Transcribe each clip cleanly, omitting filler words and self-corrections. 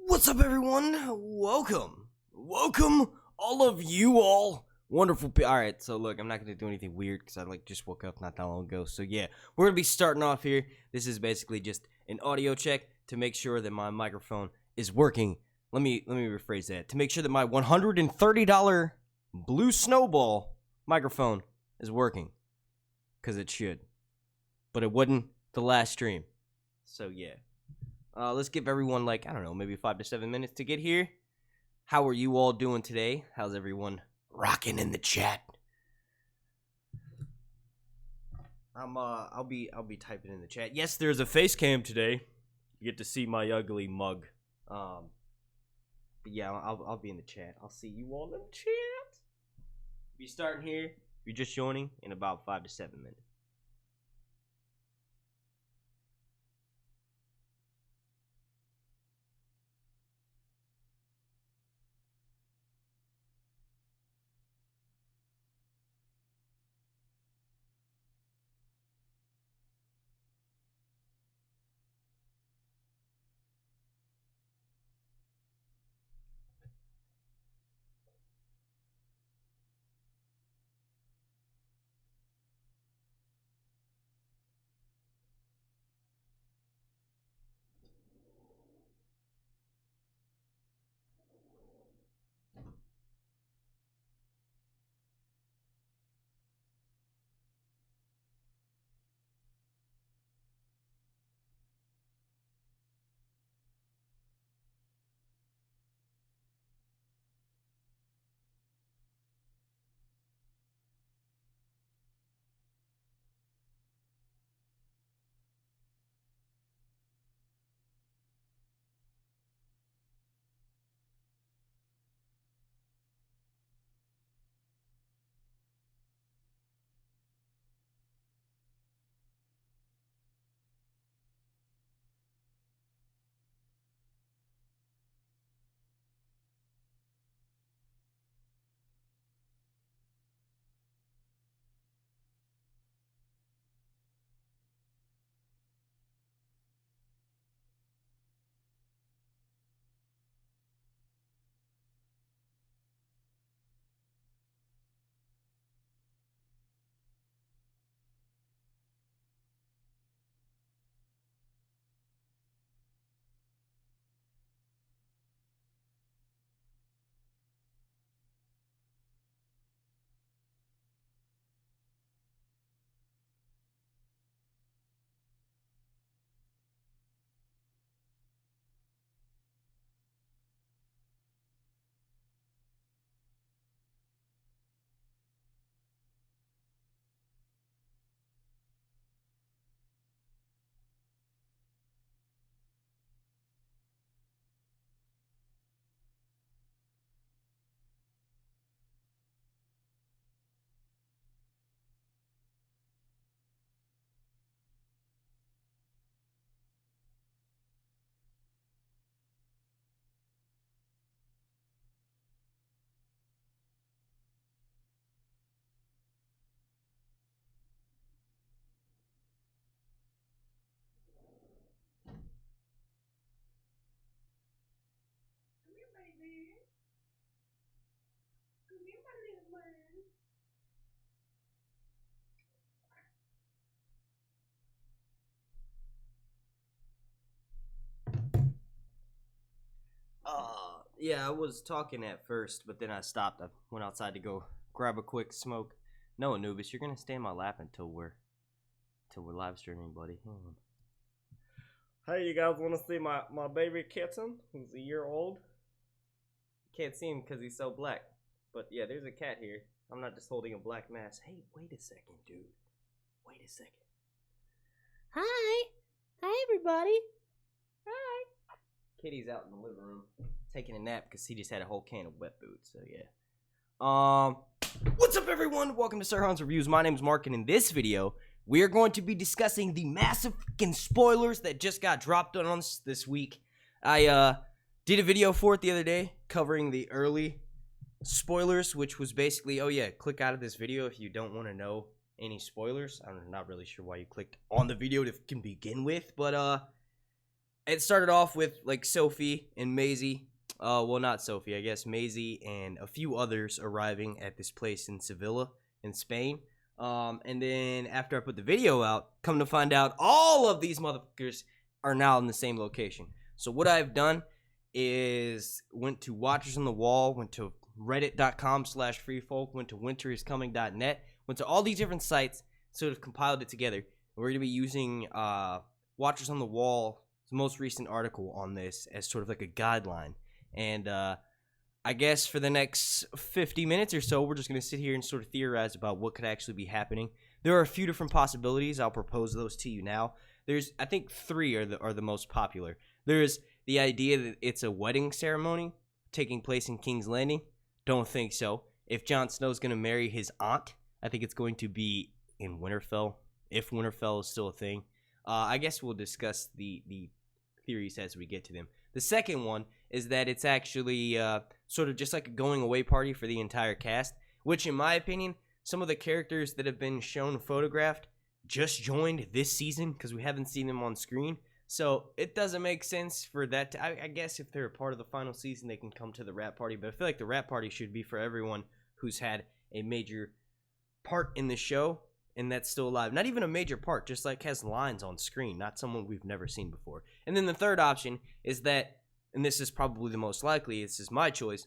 What's up, everyone? Welcome, all of you wonderful people. All right, so look, I'm not gonna do anything weird because I just woke up not that long ago. So yeah, we're gonna be starting off here. This is basically just an audio check to make sure that my microphone is working. Let me rephrase that. To make sure that my $130 Blue Snowball microphone is working, because it should, but it wouldn't the last stream. So yeah. Let's give everyone, like, I don't know, maybe 5 to 7 minutes to get here. How are you all doing today? How's everyone rocking in the chat? I'll be typing in the chat. Yes, there's a face cam today. You get to see my ugly mug. But yeah, I'll be in the chat. I'll see you all in the chat. Be starting here. If you're just joining, in about 5 to 7 minutes. Yeah, I was talking at first, but then I stopped. I went outside to go grab a quick smoke. No, Anubis, you're gonna stay in my lap until we're live streaming, buddy. Hey, you guys want to see my baby kitten? He's a year old. Can't see him because he's so black. But yeah, there's a cat here. I'm not just holding a black mask. Hey, wait a second, dude. Wait a second. Hi. Hi, everybody. Hi. Kitty's out in the living room taking a nap because he just had a whole can of wet food. So yeah. What's up, everyone? Welcome to Sir Hans Reviews. My name's Mark, and in this video, we are going to be discussing the massive fucking spoilers that just got dropped on us this week. I did a video for it the other day covering the early spoilers, which was basically, oh yeah, click out of this video if you don't want to know any spoilers. I'm not really sure why you clicked on the video to begin with, but it started off with like Sophie and Maisie. Well, not Sophie, I guess Maisie and a few others arriving at this place in Sevilla in Spain. And then after I put the video out, come to find out all of these motherfuckers are now in the same location. So what I've done is went to Watchers on the Wall, went to reddit.com/freefolk, went to winteriscoming.net, went to all these different sites, sort of compiled it together. We're going to be using Watchers on the Wall's most recent article on this as sort of like a guideline. And I guess for the next 50 minutes or so, we're just going to sit here and sort of theorize about what could actually be happening. There are a few different possibilities. I'll propose those to you now. There's, I think, three are the most popular. There's the idea that it's a wedding ceremony taking place in King's Landing. Don't think so. If Jon Snow's going to marry his aunt, I think it's going to be in Winterfell, if Winterfell is still a thing. I guess we'll discuss the theories as we get to them. The second one is that it's actually sort of just like a going away party for the entire cast, which in my opinion, some of the characters that have been shown photographed just joined this season because we haven't seen them on screen. So it doesn't make sense for that to, I guess if they're a part of the final season, they can come to the wrap party. But I feel like the wrap party should be for everyone who's had a major part in the show and that's still alive. Not even a major part, just like has lines on screen, not someone we've never seen before. And then the third option is that, and this is probably the most likely, this is my choice,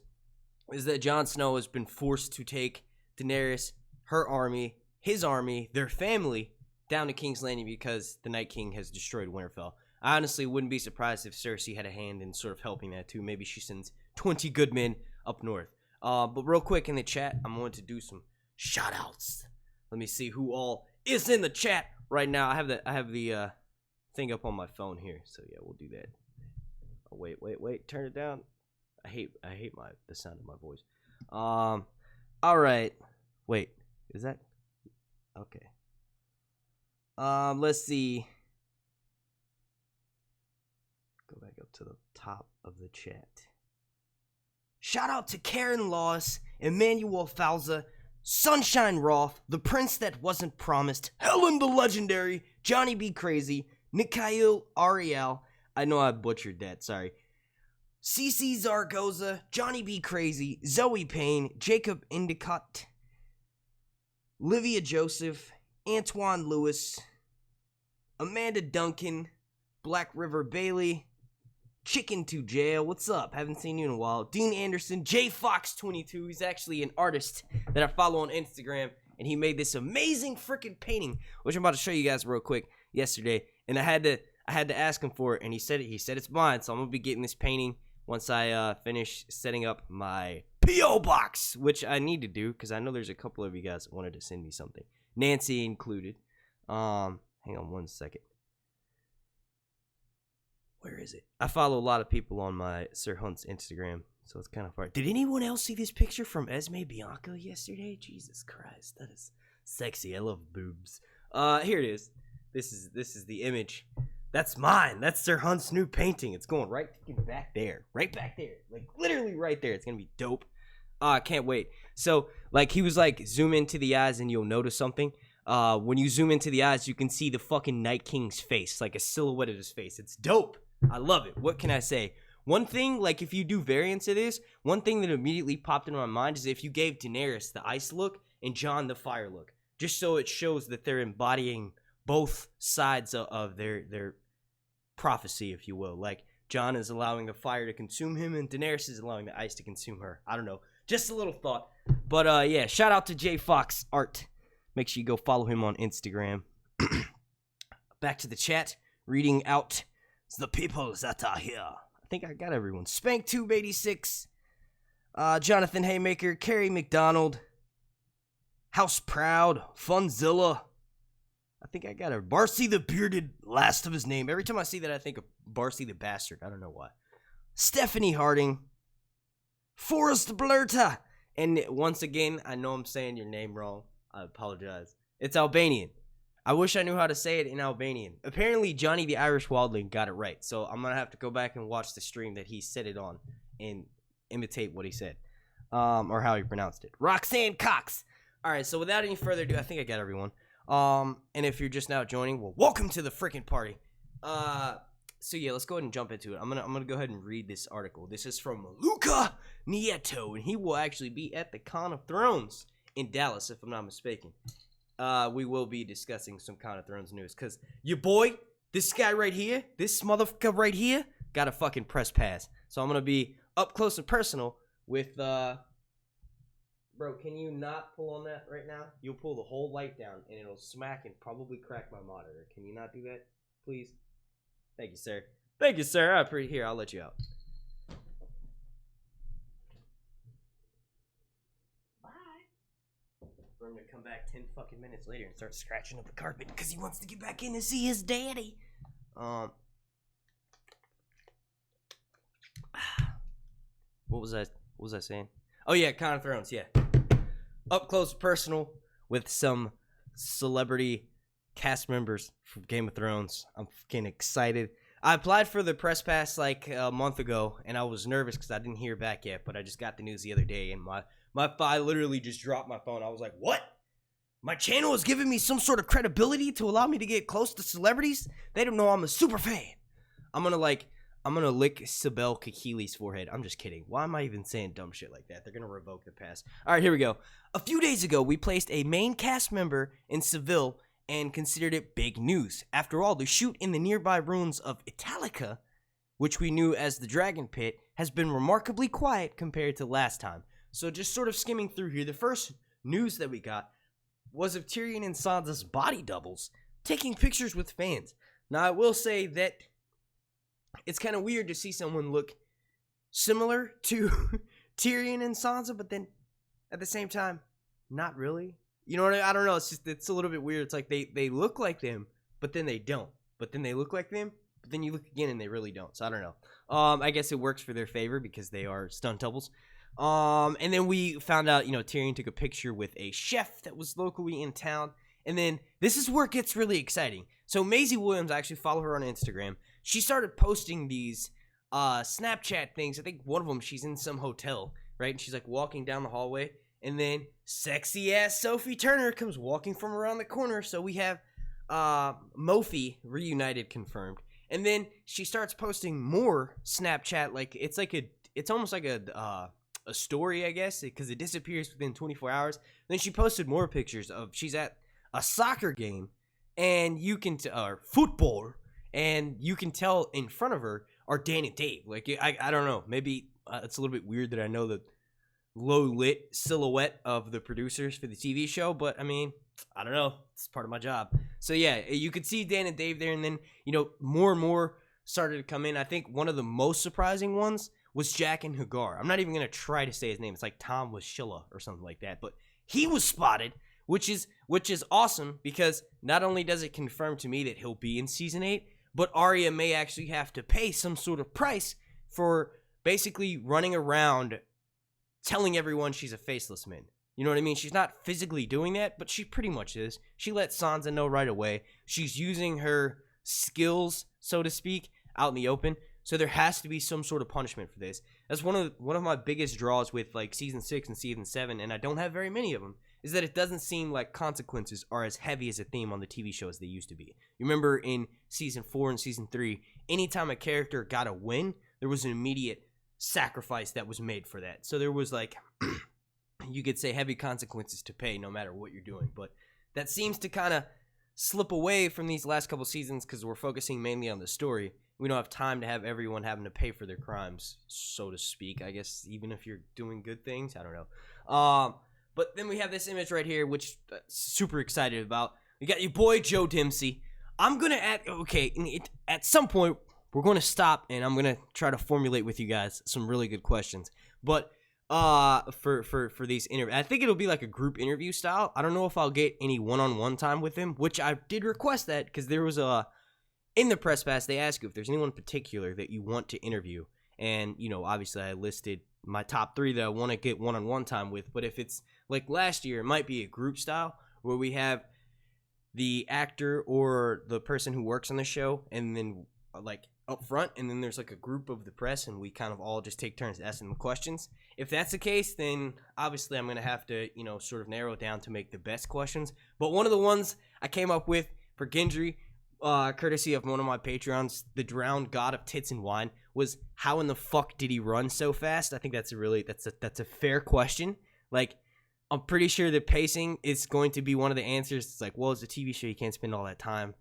is that Jon Snow has been forced to take Daenerys, her army, his army, their family, down to King's Landing because the Night King has destroyed Winterfell. I honestly wouldn't be surprised if Cersei had a hand in sort of helping that too. Maybe she sends 20 good men up north. But real quick in the chat, I'm going to do some shout-outs. Let me see who all is in the chat right now. I have the thing up on my phone here, so yeah, we'll do that. Oh, wait, turn it down. I hate the sound of my voice. All right. Wait, is that okay? Let's see. Go back up to the top of the chat. Shout out to Karen Laws, Emmanuel Falza, Sunshine Roth, the Prince That Wasn't Promised, Helen the Legendary, Johnny B. Crazy, Mikhail Ariel. I know I butchered that, sorry. CC Zaragoza, Johnny B. Crazy, Zoe Payne, Jacob Endicott, Livia Joseph, Antoine Lewis, Amanda Duncan, Black River Bailey, Chicken to Jail, what's up? Haven't seen you in a while. Dean Anderson, JFox22, he's actually an artist that I follow on Instagram, and he made this amazing freaking painting, which I'm about to show you guys real quick yesterday, and I had to ask him for it, and he said it's mine, so I'm gonna be getting this painting once I finish setting up my P.O. box, which I need to do, because I know there's a couple of you guys that wanted to send me something. Nancy included. Hang on one second. Where is it? I follow a lot of people on my Sir Hunt's Instagram, so it's kind of hard. Did anyone else see this picture from Esme Bianca yesterday? Jesus Christ, that is sexy. I love boobs. Here it is. This is the image. That's mine. That's Sir Hunt's new painting. It's going right back there. Right back there. Like, literally right there. It's going to be dope. I can't wait. So, like, he was like, zoom into the eyes and you'll notice something. When you zoom into the eyes, you can see the fucking Night King's face. Like, a silhouette of his face. It's dope. I love it. What can I say? One thing, like, if you do variants of this, one thing that immediately popped into my mind is if you gave Daenerys the ice look and Jon the fire look. Just so it shows that they're embodying both sides of their prophecy, if you will. Like, Jon is allowing the fire to consume him and Daenerys is allowing the ice to consume her. I don't know. Just a little thought. But, yeah, shout out to J Fox Art. Make sure you go follow him on Instagram. Back to the chat. Reading out the people that are here. I think I got everyone. Spanktube86. Jonathan Haymaker. Carrie McDonald. House Proud. Funzilla. I think I got her. Barcy the Bearded, last of his name. Every time I see that, I think of Barcy the Bastard. I don't know why. Stephanie Harding. Forrest Blurta. And once again, I know I'm saying your name wrong. I apologize. It's Albanian. I wish I knew how to say it in Albanian. Apparently, Johnny the Irish Wildling got it right. So I'm going to have to go back and watch the stream that he said it on and imitate what he said. Or how he pronounced it. Roxanne Cox. All right, so without any further ado, I think I got everyone. And if you're just now joining, well, welcome to the freaking party. So yeah, let's go ahead and jump into it. I'm gonna go ahead and read this article. This is from Luca Nieto, and he will actually be at the Con of Thrones in Dallas, if I'm not mistaken. We will be discussing some Con of Thrones news, because your boy, this guy right here, this motherfucker right here, got a fucking press pass. So I'm gonna be up close and personal with, bro, can you not pull on that right now? You'll pull the whole light down, and it'll smack and probably crack my monitor. Can you not do that, please? Thank you, sir. Thank you, sir. I appreciate. Here, I'll let you out. Bye. For him to come back 10 fucking minutes later and start scratching up the carpet because he wants to get back in to see his daddy. What was I saying? Oh yeah, Con of Thrones. Yeah, up close, personal with some celebrity cast members from Game of Thrones. I'm fucking excited. I applied for the press pass like a month ago, and I was nervous because I didn't hear back yet. But I just got the news the other day, and I literally just dropped my phone. I was like, "What? My channel is giving me some sort of credibility to allow me to get close to celebrities? They don't know I'm a super fan." I'm gonna lick Sibel Kekili's forehead. I'm just kidding. Why am I even saying dumb shit like that? They're gonna revoke the pass. All right, here we go. A few days ago, we placed a main cast member in Seville and considered it big news. After all, the shoot in the nearby ruins of Italica, which we knew as the Dragon Pit, has been remarkably quiet compared to last time. So just sort of skimming through here, the first news that we got was of Tyrion and Sansa's body doubles taking pictures with fans. Now, I will say that it's kind of weird to see someone look similar to Tyrion and Sansa, but then at the same time, not really. You know what I don't know. It's a little bit weird. It's like they look like them, but then they don't. But then they look like them, but then you look again and they really don't. So I don't know. I guess it works for their favor because they are stunt doubles. And then we found out, Tyrion took a picture with a chef that was locally in town. And then this is where it gets really exciting. So Maisie Williams, I actually follow her on Instagram. She started posting these Snapchat things. I think one of them, she's in some hotel, right? And she's like walking down the hallway. And then sexy ass Sophie Turner comes walking from around the corner. So we have Mophie reunited confirmed. And then she starts posting more Snapchat. It's almost like a story, I guess, because it disappears within 24 hours. Then she posted more pictures of she's at a soccer game, and you can or football, and you can tell in front of her are Dan and Dave. Like I don't know, maybe it's a little bit weird that I know the low lit silhouette of the producers for the TV show, but I mean, I don't know, it's part of my job. So yeah, you could see Dan and Dave there, and then more and more started to come in. I think one of the most surprising ones was Jack and Hagar. I'm not even gonna try to say his name. It's like Tom Washilla or something like that, but he was spotted, which is awesome, because not only does it confirm to me that he'll be in season 8, but Arya may actually have to pay some sort of price for basically running around telling everyone she's a faceless man. You know what I mean? She's not physically doing that, but she pretty much is. She let Sansa know right away. She's using her skills, so to speak, out in the open. So there has to be some sort of punishment for this. That's one of my biggest draws with like season 6 and season 7, and I don't have very many of them, is that it doesn't seem like consequences are as heavy as a theme on the TV show as they used to be. You remember in season 4 and season 3, anytime a character got a win, there was an immediate sacrifice that was made for that. So there was like, you could say, heavy consequences to pay no matter what you're doing. But that seems to kind of slip away from these last couple seasons because we're focusing mainly on the story. We don't have time to have everyone having to pay for their crimes, so to speak. I guess even if you're doing good things, I don't know. But then we have this image right here, which I'm super excited about. We got your boy Joe Dempsey. I'm gonna at some point we're gonna stop and I'm gonna try to formulate with you guys some really good questions. But for these interviews, I think it'll be like a group interview style. I don't know if I'll get any one-on-one time with him, which I did request that because there was in the press pass, they ask you if there's anyone in particular that you want to interview. And, obviously I listed my top 3 that I want to get one-on-one time with. But if it's like last year, it might be a group style where we have the actor or the person who works on the show and then like up front, and then there's like a group of the press and we kind of all just take turns asking them questions. If that's the case, then obviously I'm going to have to, sort of narrow it down to make the best questions. But one of the ones I came up with for Gendry, courtesy of one of my Patreons, the drowned god of tits and wine, was how in the fuck did he run so fast? I think that's a fair question. Like, I'm pretty sure the pacing is going to be one of the answers. It's like, well, it's a TV show, you can't spend all that time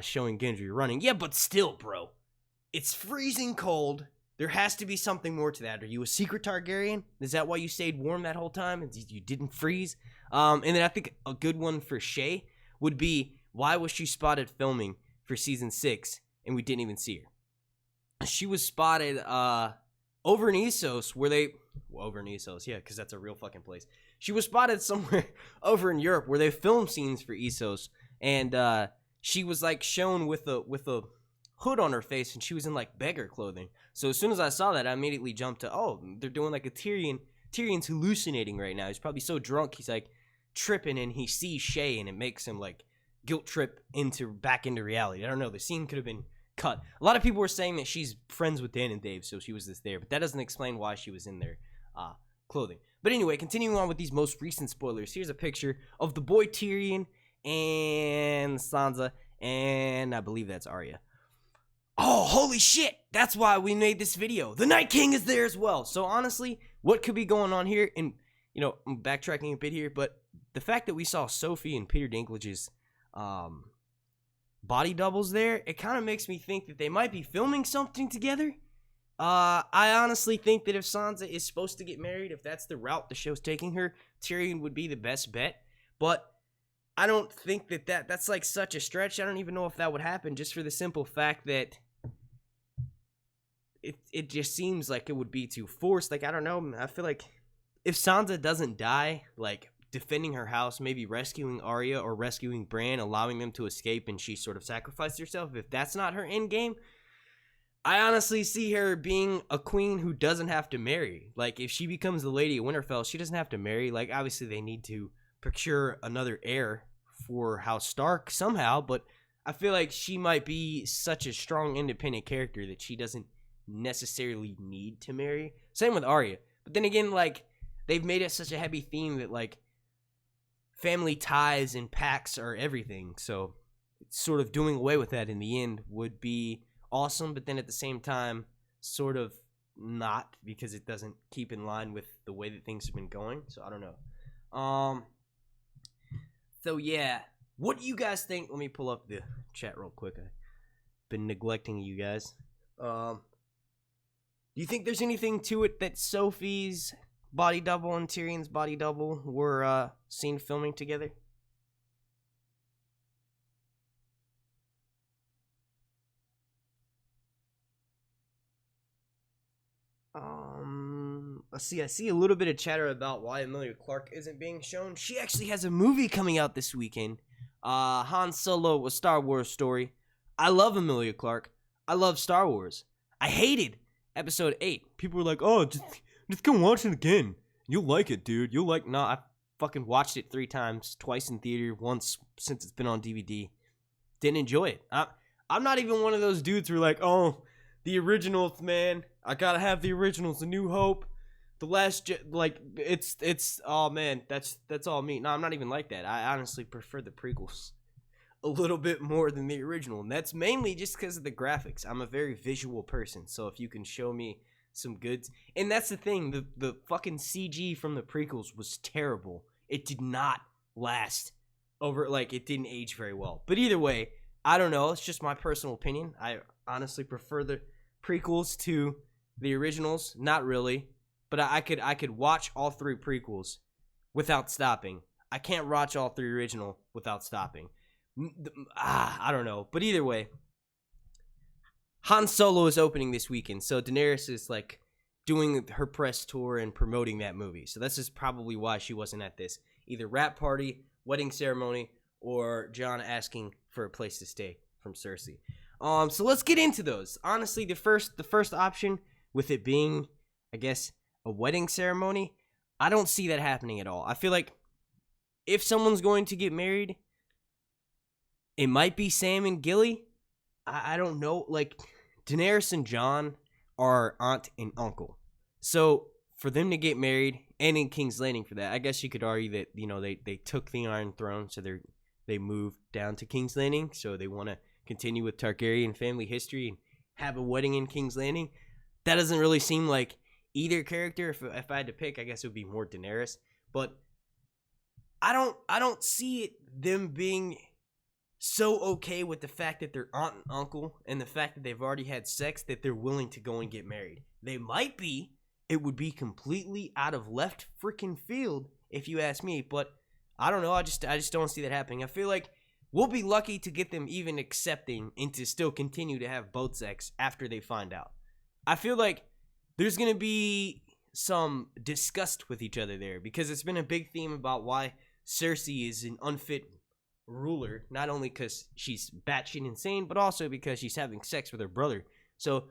showing Gendry running. Yeah, but still, bro, it's freezing cold. There has to be something more to that. Are you a secret Targaryen? Is that why you stayed warm that whole time and you didn't freeze? And then I think a good one for Shay would be, why was she spotted filming for season 6 and we didn't even see her? She was spotted over in Essos over in Essos, yeah, because that's a real fucking place. She was spotted somewhere over in Europe where they filmed scenes for Essos, and she was like shown with a hood on her face, and she was in like beggar clothing. So as soon as I saw that, I immediately jumped to, oh, they're doing like a Tyrion's hallucinating right now. He's probably so drunk he's like tripping, and he sees Shay, and it makes him like guilt trip back into reality. I don't know, the scene could have been cut. A lot of people were saying that she's friends with Dan and Dave, so she was just there, but that doesn't explain why she was in their clothing. But anyway, continuing on with these most recent spoilers, here's a picture of the boy Tyrion and Sansa, and I believe that's Arya. Oh, holy shit! That's why we made this video. The Night King is there as well. So honestly, what could be going on here? And, you know, I'm backtracking a bit here, but the fact that we saw Sophie and Peter Dinklage's body doubles there, it kind of makes me think that they might be filming something together. I honestly think that if Sansa is supposed to get married, if that's the route the show's taking her, Tyrion would be the best bet. But I don't think that's like such a stretch. I don't even know if that would happen, just for the simple fact that it just seems like it would be too forced. Like, I don't know. I feel like if Sansa doesn't die, like defending her house, maybe rescuing Arya or rescuing Bran, allowing them to escape, and she sort of sacrificed herself, if that's not her end game, I honestly see her being a queen who doesn't have to marry. Like, if she becomes the Lady of Winterfell, she doesn't have to marry. Like, obviously they need to procure another heir for House Stark somehow, but I feel like she might be such a strong independent character that she doesn't necessarily need to marry. Same with Arya. But then again, like, they've made it such a heavy theme that, like, family ties and pacts are everything. So sort of doing away with that in the end would be awesome, but then at the same time, sort of not, because it doesn't keep in line with the way that things have been going. So I don't know. So yeah, what do you guys think? Let me pull up the chat real quick. I've been neglecting you guys. Do you think there's anything to it that Sophie's body double and Tyrion's body double were seen filming together? Let's see. I see a little bit of chatter about why Emilia Clarke isn't being shown. She actually has a movie coming out this weekend. Han Solo, a Star Wars story. I love Emilia Clarke. I love Star Wars. I hated Episode 8. People were like, "Oh, just go watch it again. You'll like it, dude. You'll like." Nah, I fucking watched it 3 times, twice in theater, once since it's been on DVD. Didn't enjoy it. I'm not even one of those dudes who are like, "Oh, the originals, man. I gotta have the originals. A New Hope, the last, like, it's. Oh man, that's all me." No, I'm not even like that. I honestly prefer the prequels a little bit more than the original, and that's mainly just because of the graphics. I'm a very visual person, so if you can show me some goods, and that's the thing, the fucking CG from the prequels was terrible. It did not last over, like, it didn't age very well. But either way, I don't know. It's just my personal opinion. I honestly prefer the prequels to the originals. Not really, but I could watch all 3 prequels without stopping. I can't watch all 3 original without stopping. I don't know, but either way, Han Solo is opening this weekend, so Daenerys is like doing her press tour and promoting that movie. So this is probably why she wasn't at this either wrap party, wedding ceremony, or Jon asking for a place to stay from Cersei. So let's get into those. Honestly, the first option, with it being, I guess, a wedding ceremony, I don't see that happening at all. I feel like if someone's going to get married, it might be Sam and Gilly. I don't know. Like, Daenerys and Jon are aunt and uncle. So for them to get married, and in King's Landing for that, I guess you could argue that, you know, they took the Iron Throne, so they moved down to King's Landing, so they want to continue with Targaryen family history and have a wedding in King's Landing. That doesn't really seem like either character. If I had to pick, I guess it would be more Daenerys. But I don't see them being so okay with the fact that they're aunt and uncle and the fact that they've already had sex that they're willing to go and get married. They might be. It would be completely out of left freaking field if you ask me, but I don't know. I just don't see that happening. I feel like we'll be lucky to get them even accepting and to still continue to have both sex after they find out. I feel like there's going to be some disgust with each other there because it's been a big theme about why Cersei is an unfit ruler, not only because she's batshit insane, but also because she's having sex with her brother. So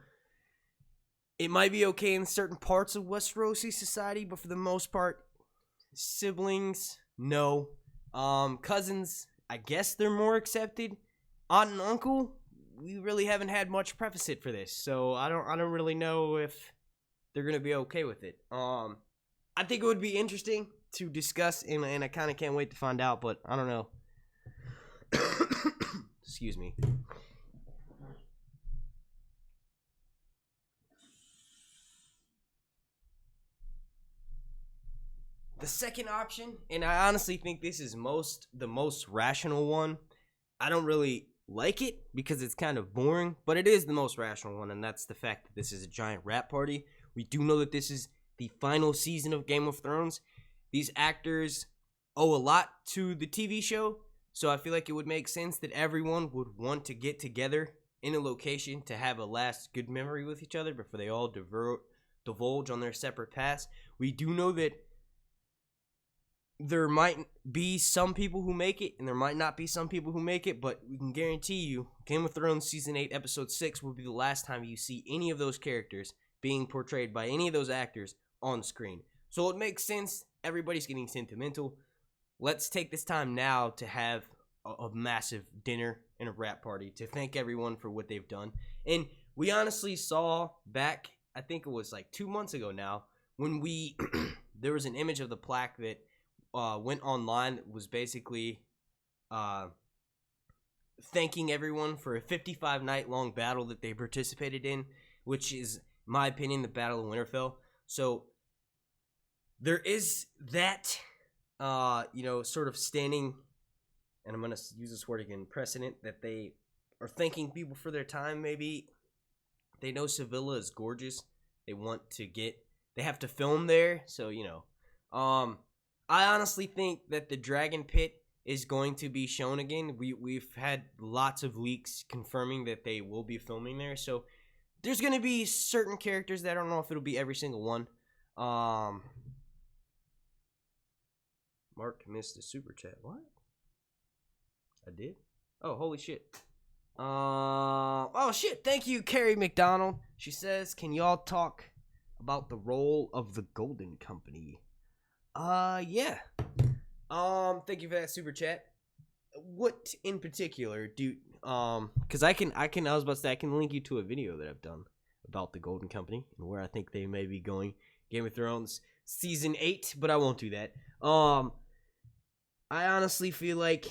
it might be okay in certain parts of Westerosi society, but for the most part, siblings, no. Cousins, I guess they're more accepted. Aunt and uncle, we really haven't had much precedent for this, so I don't really know if they're gonna be okay with it. I think it would be interesting to discuss, and I kind of can't wait to find out, but I don't know. Excuse me. The second option, and I honestly think this is the most rational one. I don't really like it because it's kind of boring, but it is the most rational one, and that's the fact that this is a giant rap party. We do know that this is the final season of Game of Thrones. These actors owe a lot to the TV show, so I feel like it would make sense that everyone would want to get together in a location to have a last good memory with each other before they all divulge on their separate paths. We do know that there might be some people who make it, and there might not be some people who make it, but we can guarantee you Game of Thrones Season 8, Episode 6 will be the last time you see any of those characters being portrayed by any of those actors on screen. So it makes sense. Everybody's getting sentimental. Let's take this time now to have a massive dinner and a rap party to thank everyone for what they've done. And we honestly saw back, I think it was like 2 months ago now, when there was an image of the plaque that went online. It was basically thanking everyone for a 55-night long battle that they participated in, which is, in my opinion, the Battle of Winterfell. So there is that, sort of standing, and I'm going to use this word again, precedent, that they are thanking people for their time. Maybe they know Sevilla is gorgeous. They have to film there. So, I honestly think that the Dragon Pit is going to be shown again. We've had lots of leaks confirming that they will be filming there. So there's going to be certain characters that I don't know if it'll be every single one. Mark missed a super chat. What? I did? Oh, holy shit. Oh shit. Thank you, Carrie McDonald. She says, can y'all talk about the role of the Golden Company? Yeah. Thank you for that super chat. What in particular because I was about to say I can link you to a video that I've done about the Golden Company and where I think they may be going. Game of Thrones Season 8, but I won't do that. I honestly feel like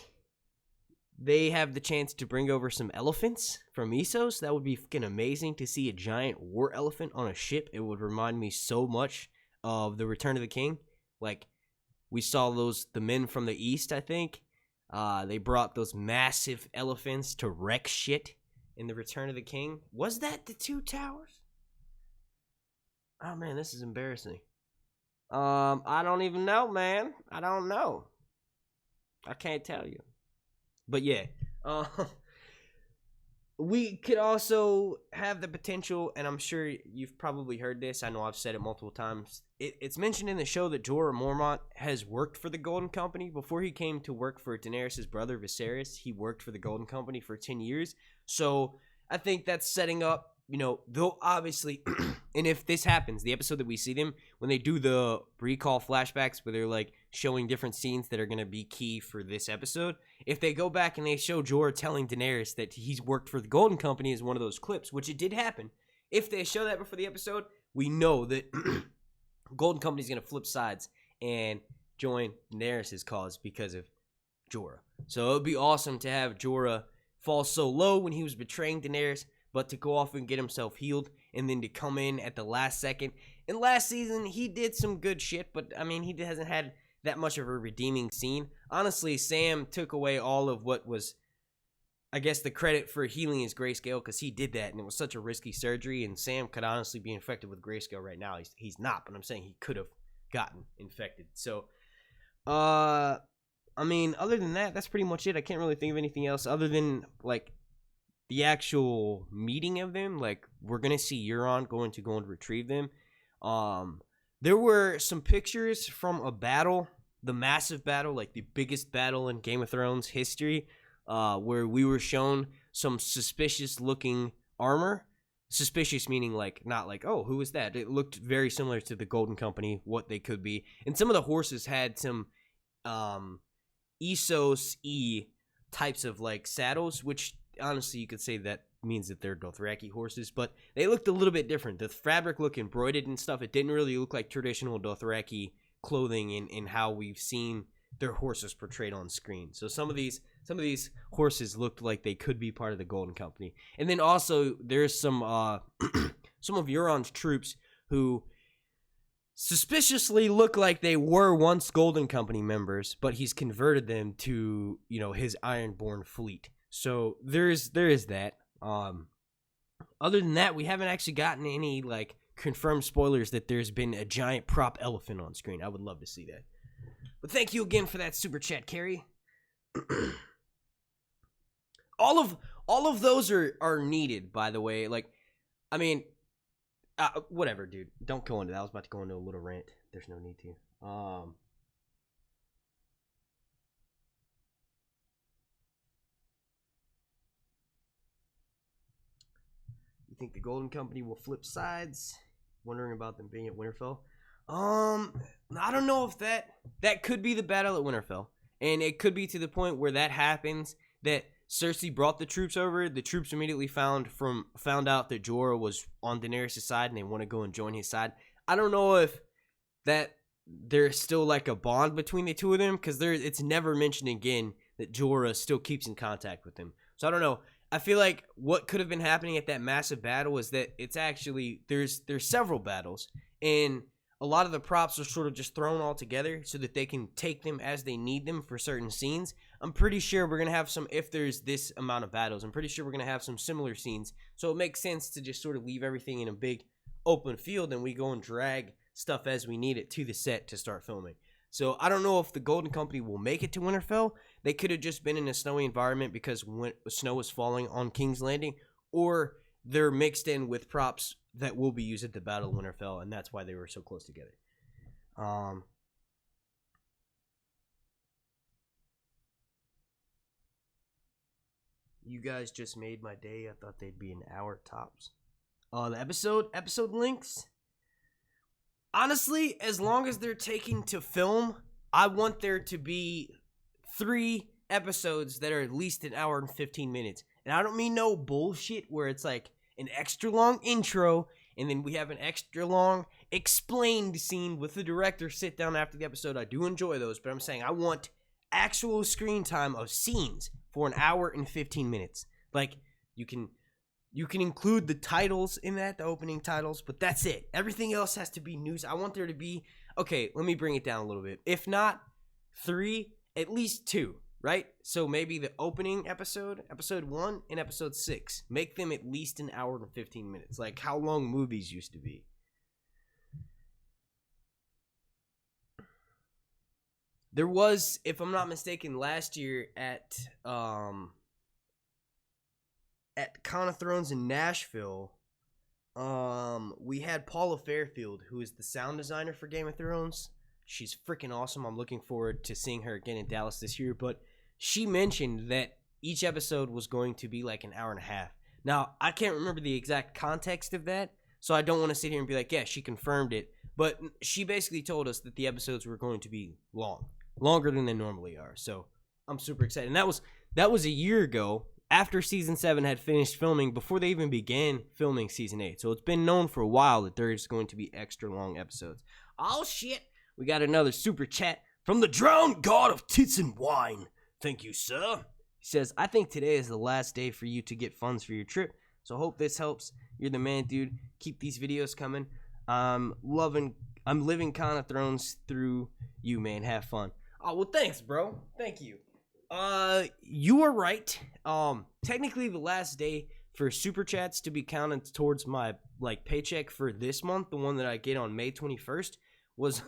they have the chance to bring over some elephants from Essos. That would be fucking amazing to see a giant war elephant on a ship. It would remind me so much of the Return of the King. Like, we saw the men from the east, I think. They brought those massive elephants to wreck shit in the Return of the King. Was that the Two Towers? Oh, man, this is embarrassing. I don't even know, man. I don't know. I can't tell you. But yeah, we could also have the potential, and I'm sure you've probably heard this. I know I've said it multiple times. It's mentioned in the show that Jorah Mormont has worked for the Golden Company. Before he came to work for Daenerys' brother Viserys, he worked for the Golden Company for 10 years. So I think that's setting up, though obviously, and if this happens, the episode that we see them, when they do the recall flashbacks where they're like showing different scenes that are going to be key for this episode, if they go back and they show Jorah telling Daenerys that he's worked for the Golden Company as one of those clips, which it did happen, if they show that before the episode, we know that Golden Company's going to flip sides and join Daenerys' cause because of Jorah. So it would be awesome to have Jorah fall so low when he was betraying Daenerys, but to go off and get himself healed, and then to come in at the last second. And last season, he did some good shit, but, I mean, he hasn't had that much of a redeeming scene. Honestly, Sam took away all of what was, I guess, the credit for healing his grayscale, because he did that, and it was such a risky surgery, and Sam could honestly be infected with grayscale right now. He's not, but I'm saying he could have gotten infected. So, I mean, other than that, that's pretty much it. I can't really think of anything else other than, like, the actual meeting of them. Like, we're gonna see Euron go and retrieve them. There were some pictures from a battle, the massive battle, like the biggest battle in Game of Thrones history, where we were shown some suspicious looking armor. Suspicious meaning, like, not like, oh, who is that? It looked very similar to the Golden Company, what they could be. And some of the horses had some Essos-y types of, like, saddles, which honestly you could say that means that they're Dothraki horses, but they looked a little bit different. The fabric looked embroidered and stuff. It didn't really look like traditional Dothraki clothing in how we've seen their horses portrayed on screen. So some of these horses looked like they could be part of the Golden Company. And then also there's some some of Euron's troops who suspiciously look like they were once Golden Company members, but he's converted them to, you know, his Ironborn fleet. So there is that. Other than that, we haven't actually gotten any, like, confirmed spoilers that there's been a giant prop elephant on screen. I would love to see that. But thank you again for that super chat, Carrie. all of those are needed, by the way. Like, I mean, whatever, dude. Don't go into that. I was about to go into a little rant. There's no need to. You think the Golden Company will flip sides? Wondering about them being at Winterfell. I don't know if that could be the battle at Winterfell, and it could be to the point where that happens, that Cersei brought the troops over. The troops immediately found out that Jorah was on Daenerys' side, and they want to go and join his side. I don't know if that there's still like a bond between the two of them, because it's never mentioned again that Jorah still keeps in contact with them. So I don't know. I feel like what could have been happening at that massive battle is that it's actually there's several battles, and a lot of the props are sort of just thrown all together so that they can take them as they need them for certain scenes. I'm pretty sure we're gonna have some, if there's this amount of battles, I'm pretty sure we're gonna have some similar scenes. So it makes sense to just sort of leave everything in a big open field, and we go and drag stuff as we need it to the set to start filming. So I don't know if the Golden Company will make it to Winterfell. They could have just been in a snowy environment because when snow was falling on King's Landing, or they're mixed in with props that will be used at the Battle of Winterfell, and that's why they were so close together. You guys just made my day. I thought they'd be an hour tops. The episode links. Honestly, as long as they're taking to film, I want there to be 3 episodes that are at least an hour and 15 minutes. And I don't mean no bullshit where it's like an extra long intro and then we have an extra long explained scene with the director sit down after the episode. I do enjoy those, but I'm saying I want actual screen time of scenes for an hour and 15 minutes. Like, you can include the titles in that, the opening titles, but that's it. Everything else has to be news. I want there to be, okay, let me bring it down a little bit. If not 3, at least 2, right? So maybe the opening episode 1, and episode 6. Make them at least an hour and 15 minutes, like how long movies used to be. There was, if I'm not mistaken, last year at Con of Thrones in Nashville, we had Paula Fairfield, who is the sound designer for Game of Thrones. She's freaking awesome. I'm looking forward to seeing her again in Dallas this year, but she mentioned that each episode was going to be like an hour and a half. Now, I can't remember the exact context of that, so I don't want to sit here and be like, yeah, she confirmed it, but she basically told us that the episodes were going to be longer than they normally are. So I'm super excited. And that was a year ago, after season 7 had finished filming, before they even began filming season 8. So it's been known for a while that there's going to be extra long episodes. Oh shit, we got another super chat from the drowned god of tits and wine. Thank you, sir. He says, I think today is the last day for you to get funds for your trip. So hope this helps. You're the man, dude. Keep these videos coming. I'm living Con of Thrones through you, man. Have fun. Oh, well, thanks, bro. Thank you. You are right. Technically the last day for super chats to be counted towards my like paycheck for this month, the one that I get on May 21st, was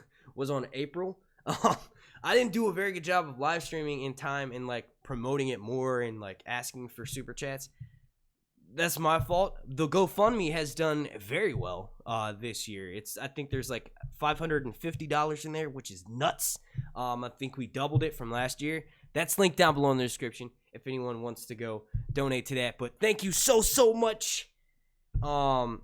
on April. I didn't do a very good job of live streaming in time and like promoting it more and like asking for super chats. That's my fault. The GoFundMe has done very well this year. I think there's like $550 in there, which is nuts. I think we doubled it from last year. That's linked down below in the description if anyone wants to go donate to that. But thank you so much. I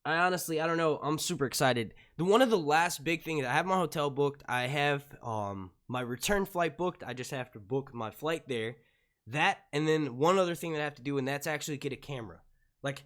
don't know. I'm super excited. One of the last big things, I have my hotel booked. I have my return flight booked. I just have to book my flight there. That, and then one other thing that I have to do, and that's actually get a camera. Like,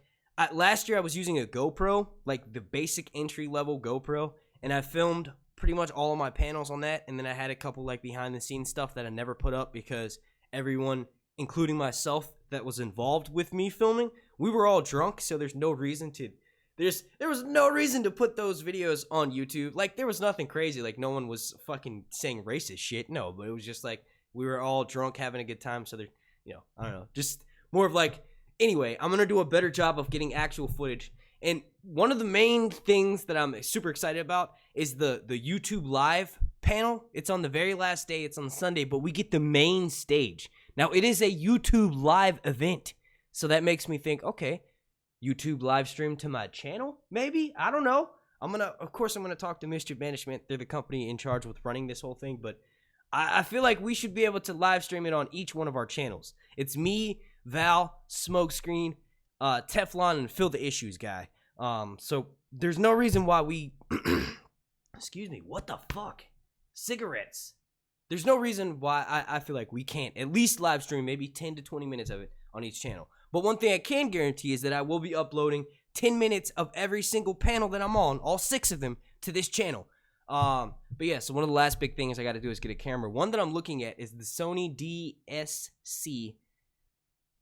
last year I was using a GoPro, like the basic entry-level GoPro, and I filmed pretty much all of my panels on that, and then I had a couple, like, behind-the-scenes stuff that I never put up because everyone, including myself, that was involved with me filming, we were all drunk, so there's no reason to... There was no reason to put those videos on YouTube. Like, there was nothing crazy. Like, no one was fucking saying racist shit. No, but it was just, like... We were all drunk having a good time, so I don't know, just more of like, anyway, I'm going to do a better job of getting actual footage. And one of the main things that I'm super excited about is the YouTube Live panel. It's on the very last day. It's on Sunday, but we get the main stage. Now, it is a YouTube Live event, so that makes me think, okay, YouTube live stream to my channel, maybe? I don't know. Of course, I'm going to talk to Mischief Management. They're the company in charge with running this whole thing, but I feel like we should be able to live stream it on each one of our channels. It's me, Val, Smokescreen, Teflon, and Phil the Issues guy. So there's no reason why we... Excuse me, what the fuck? Cigarettes. There's no reason why I feel like we can't at least live stream maybe 10 to 20 minutes of it on each channel. But one thing I can guarantee is that I will be uploading 10 minutes of every single panel that I'm on, all 6 of them, to this channel. But yeah, so one of the last big things I got to do is get a camera. One that I'm looking at is the Sony DSC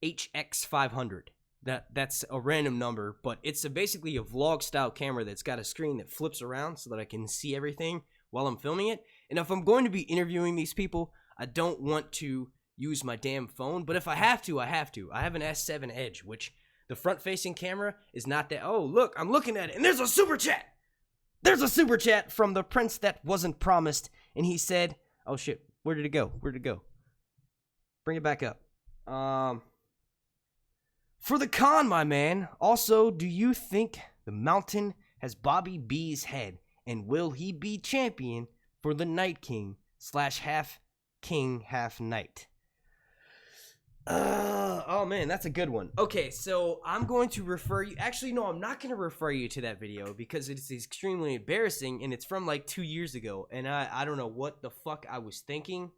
HX500. That's a random number, but it's basically a vlog style camera that's got a screen that flips around so that I can see everything while I'm filming it. And if I'm going to be interviewing these people, I don't want to use my damn phone, but if I have to, I have to. I have an S7 Edge, which the front facing camera is not that. Oh, look, I'm looking at it and there's a super chat. There's a super chat from the prince that wasn't promised, and he said, oh shit, where did it go? Where did it go? Bring it back up. For the con, my man, also, do you think the mountain has Bobby B's head, and will he be champion for the Night King / half king, half knight? Oh man, that's a good one. Okay, so I'm going to refer you. Actually, no, I'm not going to refer you to that video because it's extremely embarrassing and it's from like 2 years ago. And I don't know what the fuck I was thinking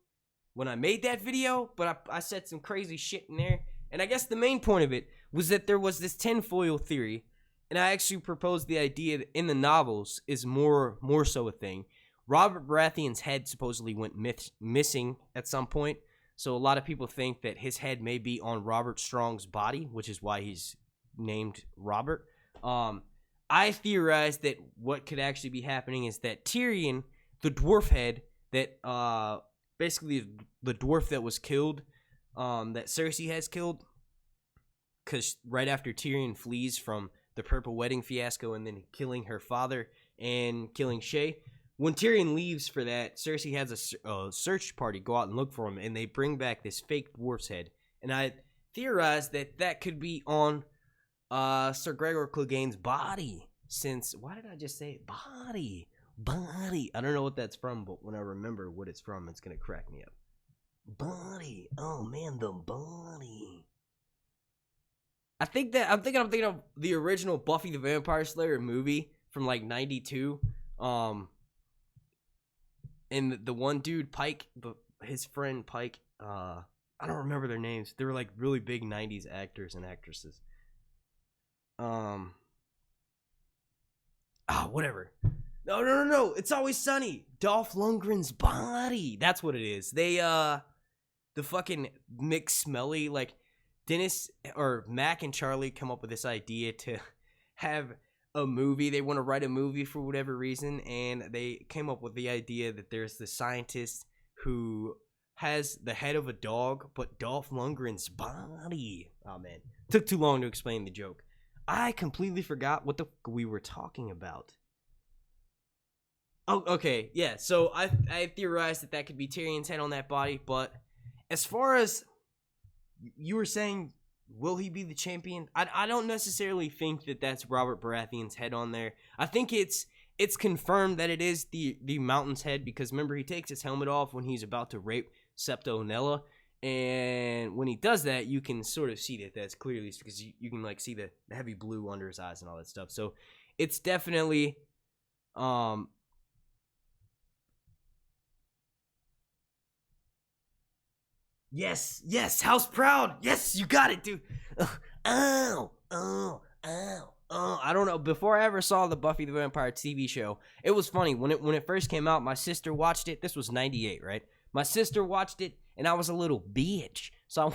when I made that video, but I said some crazy shit in there. And I guess the main point of it was that there was this tinfoil theory, and I actually proposed the idea that in the novels is more so a thing. Robert Baratheon's head supposedly went missing at some point. So a lot of people think that his head may be on Robert Strong's body, which is why he's named Robert. I theorize that what could actually be happening is that Tyrion, the dwarf head, that basically the dwarf that was killed, that Cersei has killed, because right after Tyrion flees from the Purple Wedding fiasco and then killing her father and killing Shae, when Tyrion leaves for that, Cersei has a search party go out and look for him, and they bring back this fake dwarf's head. And I theorize that that could be on Sir Gregor Clegane's body. Since, why did I just say it? Body. I don't know what that's from, but when I remember what it's from, it's going to crack me up. Body. Oh, man, the body. I'm thinking of the original Buffy the Vampire Slayer movie from like 92. And the one dude, Pike, his friend Pike, I don't remember their names. They were like really big 90s actors and actresses. Whatever. No. It's Always Sunny. Dolph Lundgren's body. That's what it is. They the fucking McSmelly, like, Dennis or Mac and Charlie come up with this idea to have a movie. They want to write a movie for whatever reason, and they came up with the idea that there's the scientist who has the head of a dog, but Dolph Lundgren's body. Oh man, took too long to explain the joke. I completely forgot what we were talking about. Oh, okay, yeah. So I theorized that could be Tyrion's head on that body, but as far as you were saying, will he be the champion? I don't necessarily think that that's Robert Baratheon's head on there. I think it's confirmed that it is the Mountain's head, because remember, he takes his helmet off when he's about to rape Septo Nella, and when he does that, you can sort of see that's clearly, because you can like see the heavy blue under his eyes and all that stuff. So it's definitely Yes, House Proud. Yes, you got it, dude. Ow. I don't know. Before I ever saw the Buffy the Vampire TV show, it was funny. When it first came out, my sister watched it. This was 98, right? My sister watched it, and I was a little bitch. So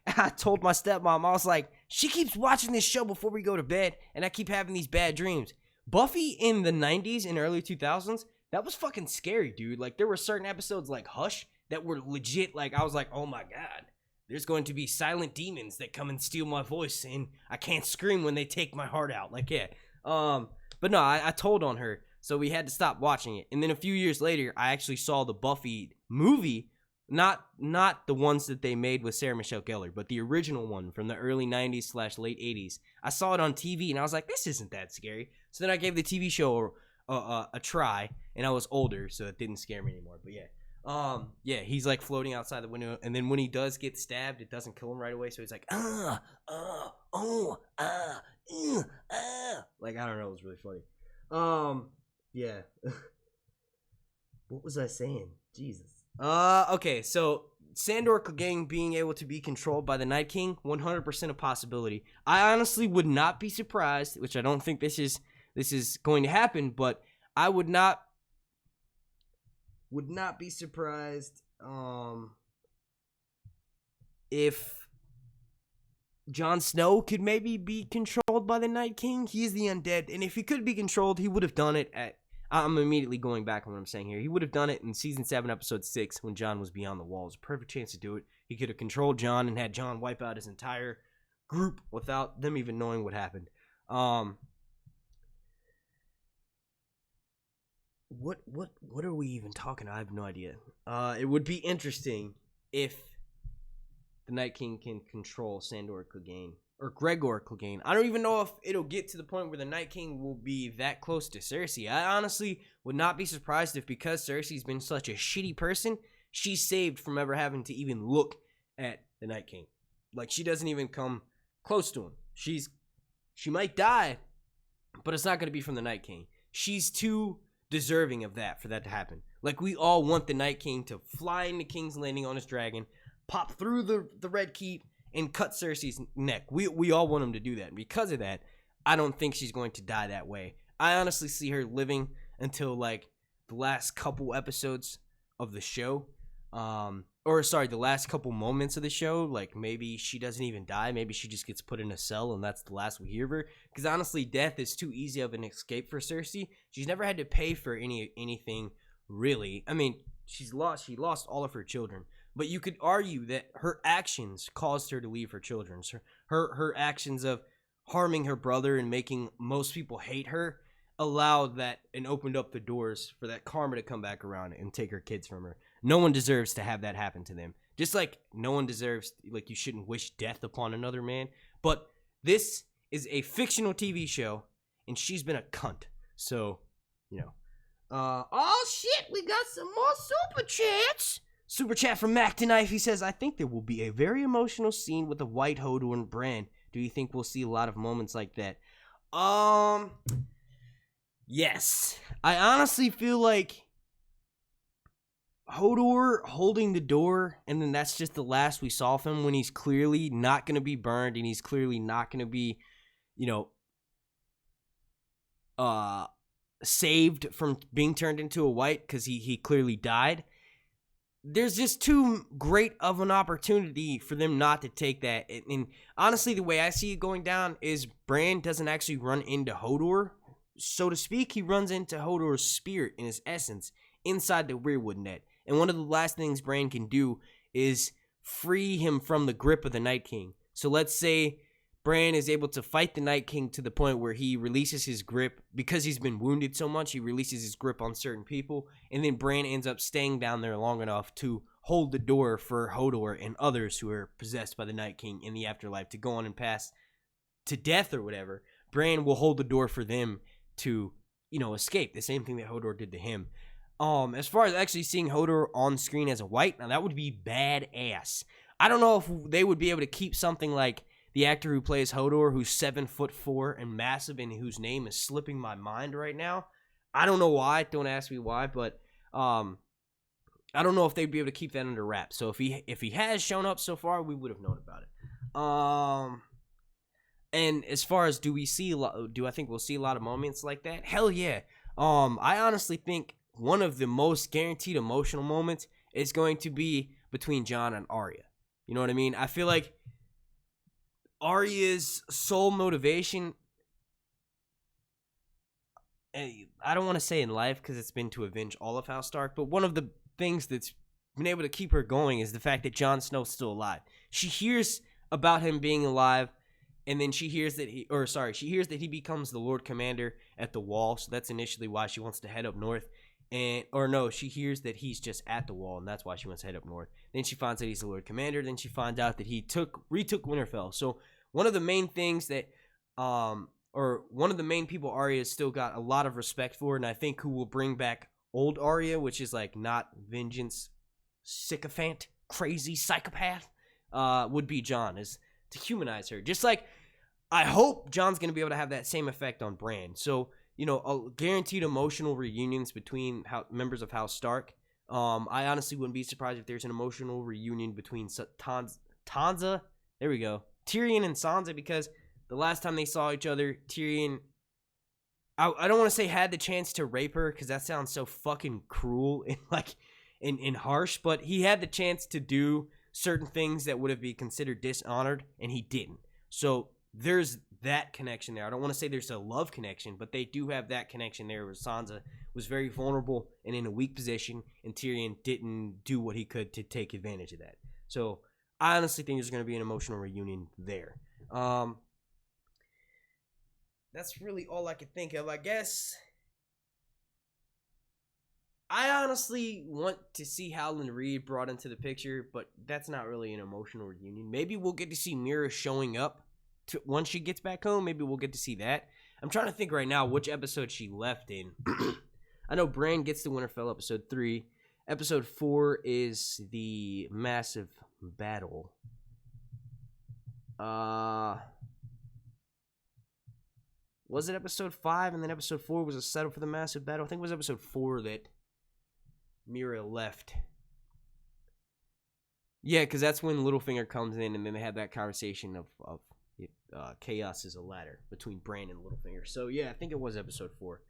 I told my stepmom, I was like, she keeps watching this show before we go to bed, and I keep having these bad dreams. Buffy in the 90s and early 2000s, that was fucking scary, dude. Like, there were certain episodes like Hush that were legit, like, I was like, oh my god, there's going to be silent demons that come and steal my voice, and I can't scream when they take my heart out. Like, yeah. But no, I told on her, so we had to stop watching it. And then a few years later, I actually saw the Buffy movie, not the ones that they made with Sarah Michelle Gellar, but the original one from the early 90s / late 80s. I saw it on TV, and I was like, this isn't that scary. So then I gave the TV show a try, and I was older, so it didn't scare me anymore. But yeah, he's like floating outside the window, and then when he does get stabbed, it doesn't kill him right away, so he's like, like, I don't know, it was really funny. Yeah. What was I saying? Jesus. Okay, so Sandor Clegane being able to be controlled by the Night King, 100% a possibility. I honestly would not be surprised, which I don't think this is going to happen, but I would not be surprised if Jon Snow could maybe be controlled by the Night King. He is the undead, and if he could be controlled, he would have done it at... I'm immediately going back on what I'm saying here. He would have done it in Season 7, Episode 6, when Jon was beyond the walls. Perfect chance to do it. He could have controlled Jon and had Jon wipe out his entire group without them even knowing what happened. What are we even talking? I have no idea. It would be interesting if the Night King can control Sandor Clegane or Gregor Clegane. I don't even know if it'll get to the point where the Night King will be that close to Cersei. I honestly would not be surprised if, because Cersei's been such a shitty person, she's saved from ever having to even look at the Night King. Like, she doesn't even come close to him. She might die, but it's not going to be from the Night King. She's too deserving of that for that to happen. Like, we all want the Night King to fly into King's Landing on his dragon, pop through the Red Keep, and cut Cersei's neck. We all want him to do that. And because of that, I don't think she's going to die that way. I honestly see her living until, like, the last couple episodes of the show. The last couple moments of the show. Like, maybe she doesn't even die. Maybe she just gets put in a cell, and that's the last we hear of her. Because honestly, death is too easy of an escape for Cersei. She's never had to pay for anything, really. I mean, she lost all of her children. But you could argue that her actions caused her to leave her children. So her actions of harming her brother and making most people hate her allowed that and opened up the doors for that karma to come back around and take her kids from her. No one deserves to have that happen to them. Just like no one deserves, like, you shouldn't wish death upon another man. But this is a fictional TV show, and she's been a cunt. So, you know. Oh shit, we got some more super chats. Super chat from Mac Knife. He says, I think there will be a very emotional scene with the White Hodor and Bran. Do you think we'll see a lot of moments like that? Yes. I honestly feel like Hodor holding the door, and then that's just the last we saw of him, when he's clearly not going to be burned, and he's clearly not going to be, saved from being turned into a white, because he clearly died. there's just too great of an opportunity for them not to take that. And honestly, the way I see it going down is Bran doesn't actually run into Hodor, so to speak. He runs into Hodor's spirit in his essence inside the rearwood net. And one of the last things Bran can do is free him from the grip of the Night King. So let's say Bran is able to fight the Night King to the point where he releases his grip. Because he's been wounded so much, he releases his grip on certain people, and then Bran ends up staying down there long enough to hold the door for Hodor and others who are possessed by the Night King in the afterlife to go on and pass to death or whatever. Bran will hold the door for them to, escape. The same thing that Hodor did to him. As far as actually seeing Hodor on screen as a white, now that would be badass. I don't know if they would be able to keep something like the actor who plays Hodor, who's 7'4" and massive, and whose name is slipping my mind right now. I don't know why. Don't ask me why, but I don't know if they'd be able to keep that under wraps. So if he has shown up so far, we would have known about it. And as far as do I think we'll see a lot of moments like that? Hell yeah. I honestly think one of the most guaranteed emotional moments is going to be between Jon and Arya. You know what I mean? I feel like Arya's sole motivation, I don't want to say in life because it's been to avenge all of House Stark, but one of the things that's been able to keep her going is the fact that Jon Snow's still alive. She hears about him being alive, and then she hears that he becomes the Lord Commander at the Wall, so that's initially why she wants to head up north. She hears that he's just at the Wall, and that's why she wants to head up north. Then she finds that he's the Lord Commander. Then she finds out that he retook Winterfell. So one of the main things that, one of the main people Arya still got a lot of respect for, and I think who will bring back old Arya, which is like not vengeance, sycophant, crazy psychopath, would be Jon, is to humanize her. Just like I hope Jon's going to be able to have that same effect on Bran. So, guaranteed emotional reunions between members of House Stark. I honestly wouldn't be surprised if there's an emotional reunion between Sansa, there we go, Tyrion and Sansa, because the last time they saw each other, Tyrion, I don't want to say had the chance to rape her, because that sounds so fucking cruel and harsh, but he had the chance to do certain things that would have been considered dishonored, and he didn't. So there's that connection there. I don't want to say there's a love connection, but they do have that connection there where Sansa was very vulnerable and in a weak position, and Tyrion didn't do what he could to take advantage of that. So I honestly think there's going to be an emotional reunion there. That's really all I can think of, I guess. I honestly want to see Howland Reed brought into the picture, but that's not really an emotional reunion. Maybe we'll get to see Mira showing up once she gets back home. Maybe we'll get to see that. I'm trying to think right now which episode she left in. I know Bran gets to Winterfell episode 3. Episode 4 is the massive battle. Was it episode 5 and then episode 4 was a setup for the massive battle? I think it was episode 4 that Mira left. Yeah, because that's when Littlefinger comes in and then they have that conversation of chaos is a ladder between Bran and Littlefinger. So yeah, I think it was episode 4.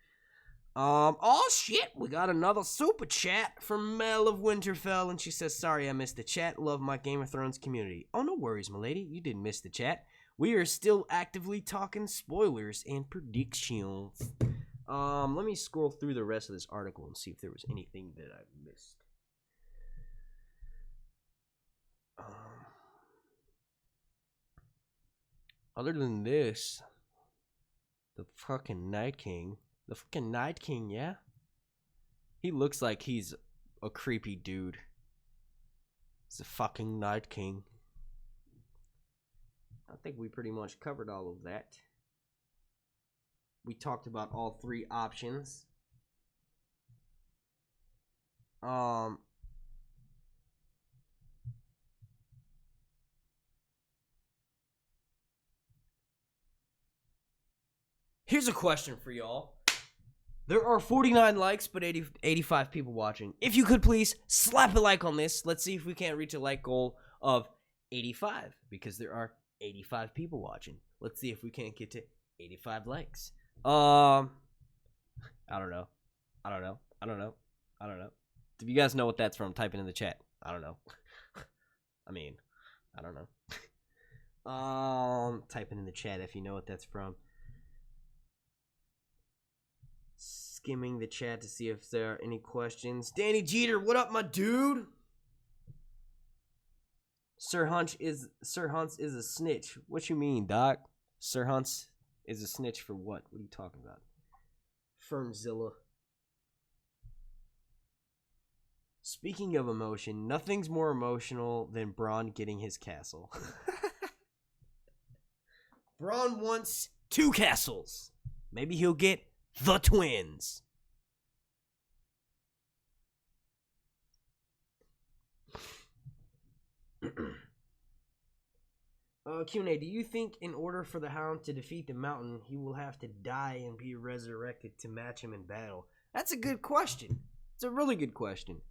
Oh shit, we got another super chat from Mel of Winterfell, and she says, sorry I missed the chat, love my Game of Thrones community. Oh, no worries, my lady, you didn't miss the chat. We are still actively talking spoilers and predictions. Let me scroll through the rest of this article and see if there was anything that I missed. Other than this, the fucking Night King. The fucking Night King, yeah? He looks like he's a creepy dude. He's a fucking Night King. I think we pretty much covered all of that. We talked about all 3 options. Here's a question for y'all. There are 49 likes, but 85 people watching. If you could please slap a like on this. Let's see if we can't reach a like goal of 85, because there are 85 people watching. Let's see if we can't get to 85 likes. I don't know. If you guys know what that's from, type it in the chat. I don't know. I mean, I don't know. Type it in the chat if you know what that's from. Skimming the chat to see if there are any questions. Danny Jeter, what up, my dude? Sir Hunts is a snitch. What you mean, Doc? Sir Hunts is a snitch for what? What are you talking about? Firmzilla. Speaking of emotion, nothing's more emotional than Bronn getting his castle. Bronn wants 2 castles. Maybe he'll get the twins. Q&A, do you think in order for the Hound to defeat the Mountain, he will have to die and be resurrected to match him in battle? That's a good question. It's a really good question.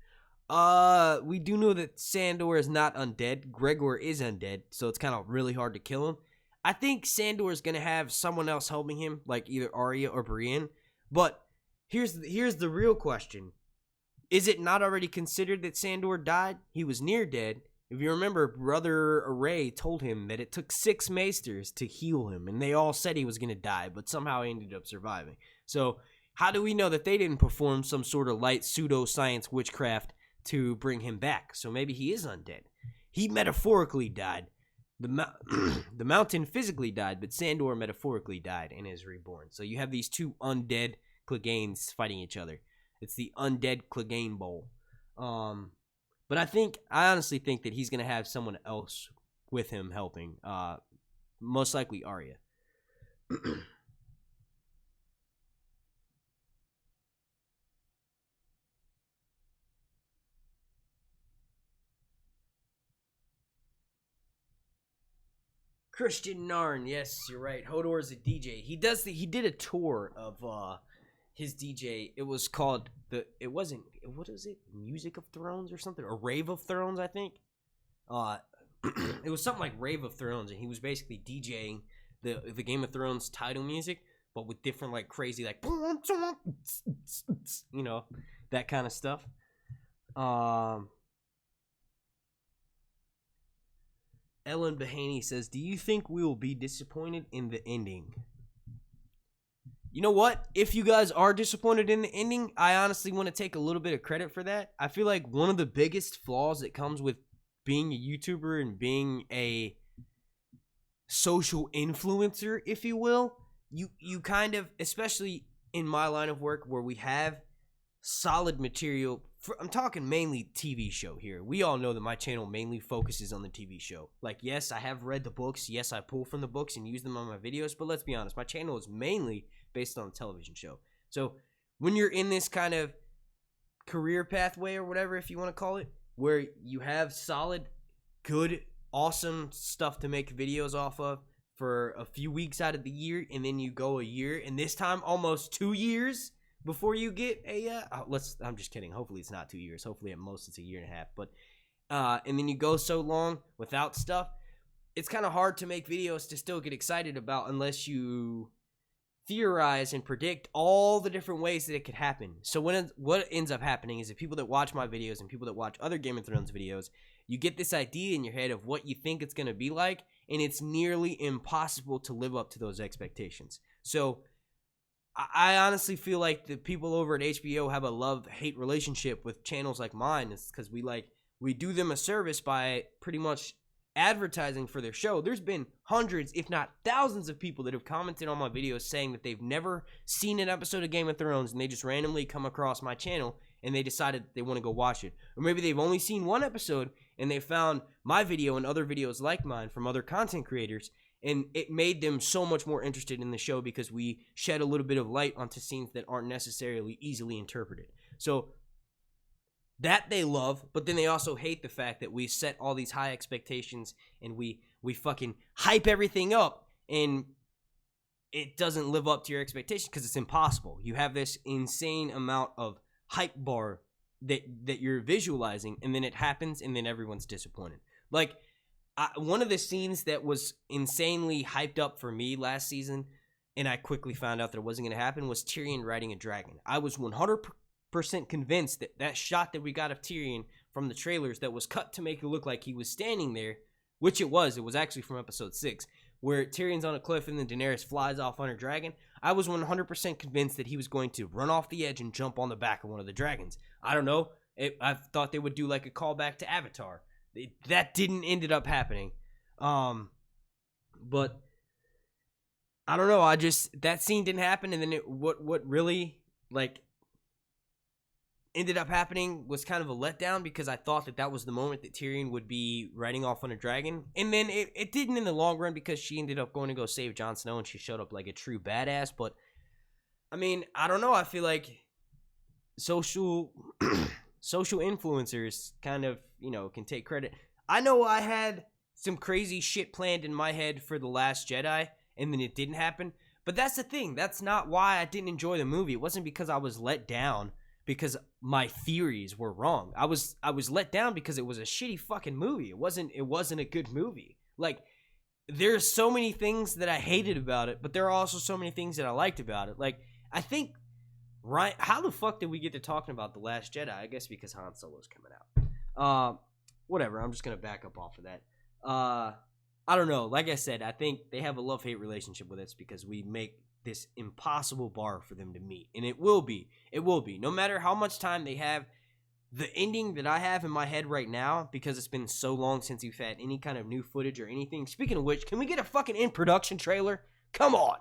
We do know that Sandor is not undead. Gregor is undead, so it's kind of really hard to kill him. I think Sandor is going to have someone else helping him, like either Arya or Brienne. But here's the real question. Is it not already considered that Sandor died? He was near dead. If you remember, Brother Array told him that it took 6 Maesters to heal him, and they all said he was going to die, but somehow he ended up surviving. So how do we know that they didn't perform some sort of light pseudoscience witchcraft to bring him back? So maybe he is undead. He metaphorically died. The Mountain physically died, but Sandor metaphorically died and is reborn. So you have these 2 undead Cleganes fighting each other. It's the Undead Clegane Bowl. But I honestly think that he's going to have someone else with him helping. Most likely Arya. Christian Narn, yes, you're right. Hodor is a DJ. He did a tour of his DJ. It was called Music of Thrones or something, or Rave of Thrones, I think. It was something like Rave of Thrones, and he was basically DJing the Game of Thrones title music, but with different like crazy like you know, that kind of stuff. Ellen Behaney says, do you think we will be disappointed in the ending? You know what? If you guys are disappointed in the ending, I honestly want to take a little bit of credit for that. I feel like one of the biggest flaws that comes with being a YouTuber and being a social influencer, if you will, you kind of, especially in my line of work where we have solid material, I'm talking mainly TV show here. We all know that my channel mainly focuses on the TV show. Like, yes, I have read the books. Yes, I pull from the books and use them on my videos. But let's be honest, my channel is mainly based on a television show. So when you're in this kind of career pathway or whatever, if you want to call it, where you have solid, good, awesome stuff to make videos off of for a few weeks out of the year, and then you go a year, and this time almost 2 years before you get a I'm just kidding. Hopefully it's not 2 years. Hopefully at most it's a year and a half. But and then you go so long without stuff, it's kind of hard to make videos to still get excited about unless you theorize and predict all the different ways that it could happen. So what ends up happening is that people that watch my videos and people that watch other Game of Thrones videos, you get this idea in your head of what you think it's going to be like, and it's nearly impossible to live up to those expectations. So I honestly feel like the people over at HBO have a love-hate relationship with channels like mine. It's because we do them a service by pretty much advertising for their show. There's been hundreds, if not thousands of people that have commented on my videos saying that they've never seen an episode of Game of Thrones and they just randomly come across my channel and they decided they want to go watch it. Or maybe they've only seen one episode and they found my video and other videos like mine from other content creators, and it made them so much more interested in the show because we shed a little bit of light onto scenes that aren't necessarily easily interpreted. So that they love, but then they also hate the fact that we set all these high expectations and we fucking hype everything up and it doesn't live up to your expectations because it's impossible. You have this insane amount of hype bar that you're visualizing, and then it happens and then everyone's disappointed. Like, one of the scenes that was insanely hyped up for me last season, and I quickly found out that it wasn't going to happen, was Tyrion riding a dragon. I was 100% 100% convinced that that shot that we got of Tyrion from the trailers that was cut to make it look like he was standing there, which it was actually from episode 6, where Tyrion's on a cliff and then Daenerys flies off on her dragon. I was 100% convinced that he was going to run off the edge and jump on the back of one of the dragons. I don't know. I thought they would do like a callback to Avatar. That didn't ended up happening. But I don't know. That scene didn't happen, and then what really like ended up happening was kind of a letdown, because I thought that was the moment that Tyrion would be riding off on a dragon, and then it didn't in the long run, because she ended up going to go save Jon Snow and she showed up like a true badass. But I mean, I don't know. I feel like social influencers kind of, can take credit. I know I had some crazy shit planned in my head for The Last Jedi, and then it didn't happen. But that's the thing. That's not why I didn't enjoy the movie. It wasn't because I was let down because my theories were wrong. I was let down because it was a shitty fucking movie. It wasn't a good movie. Like, there's so many things that I hated about it, but there are also so many things that I liked about it. Like, I think, right, how the fuck did we get to talking about The Last Jedi? I guess because Han Solo's coming out. Whatever, I'm just gonna back up off of that. I don't know. Like I said, I think they have a love-hate relationship with us because we make this impossible bar for them to meet. And it will be. It will be. No matter how much time they have, the ending that I have in my head right now, because it's been so long since we've had any kind of new footage or anything. Speaking of which, can we get a fucking in-production trailer? Come on.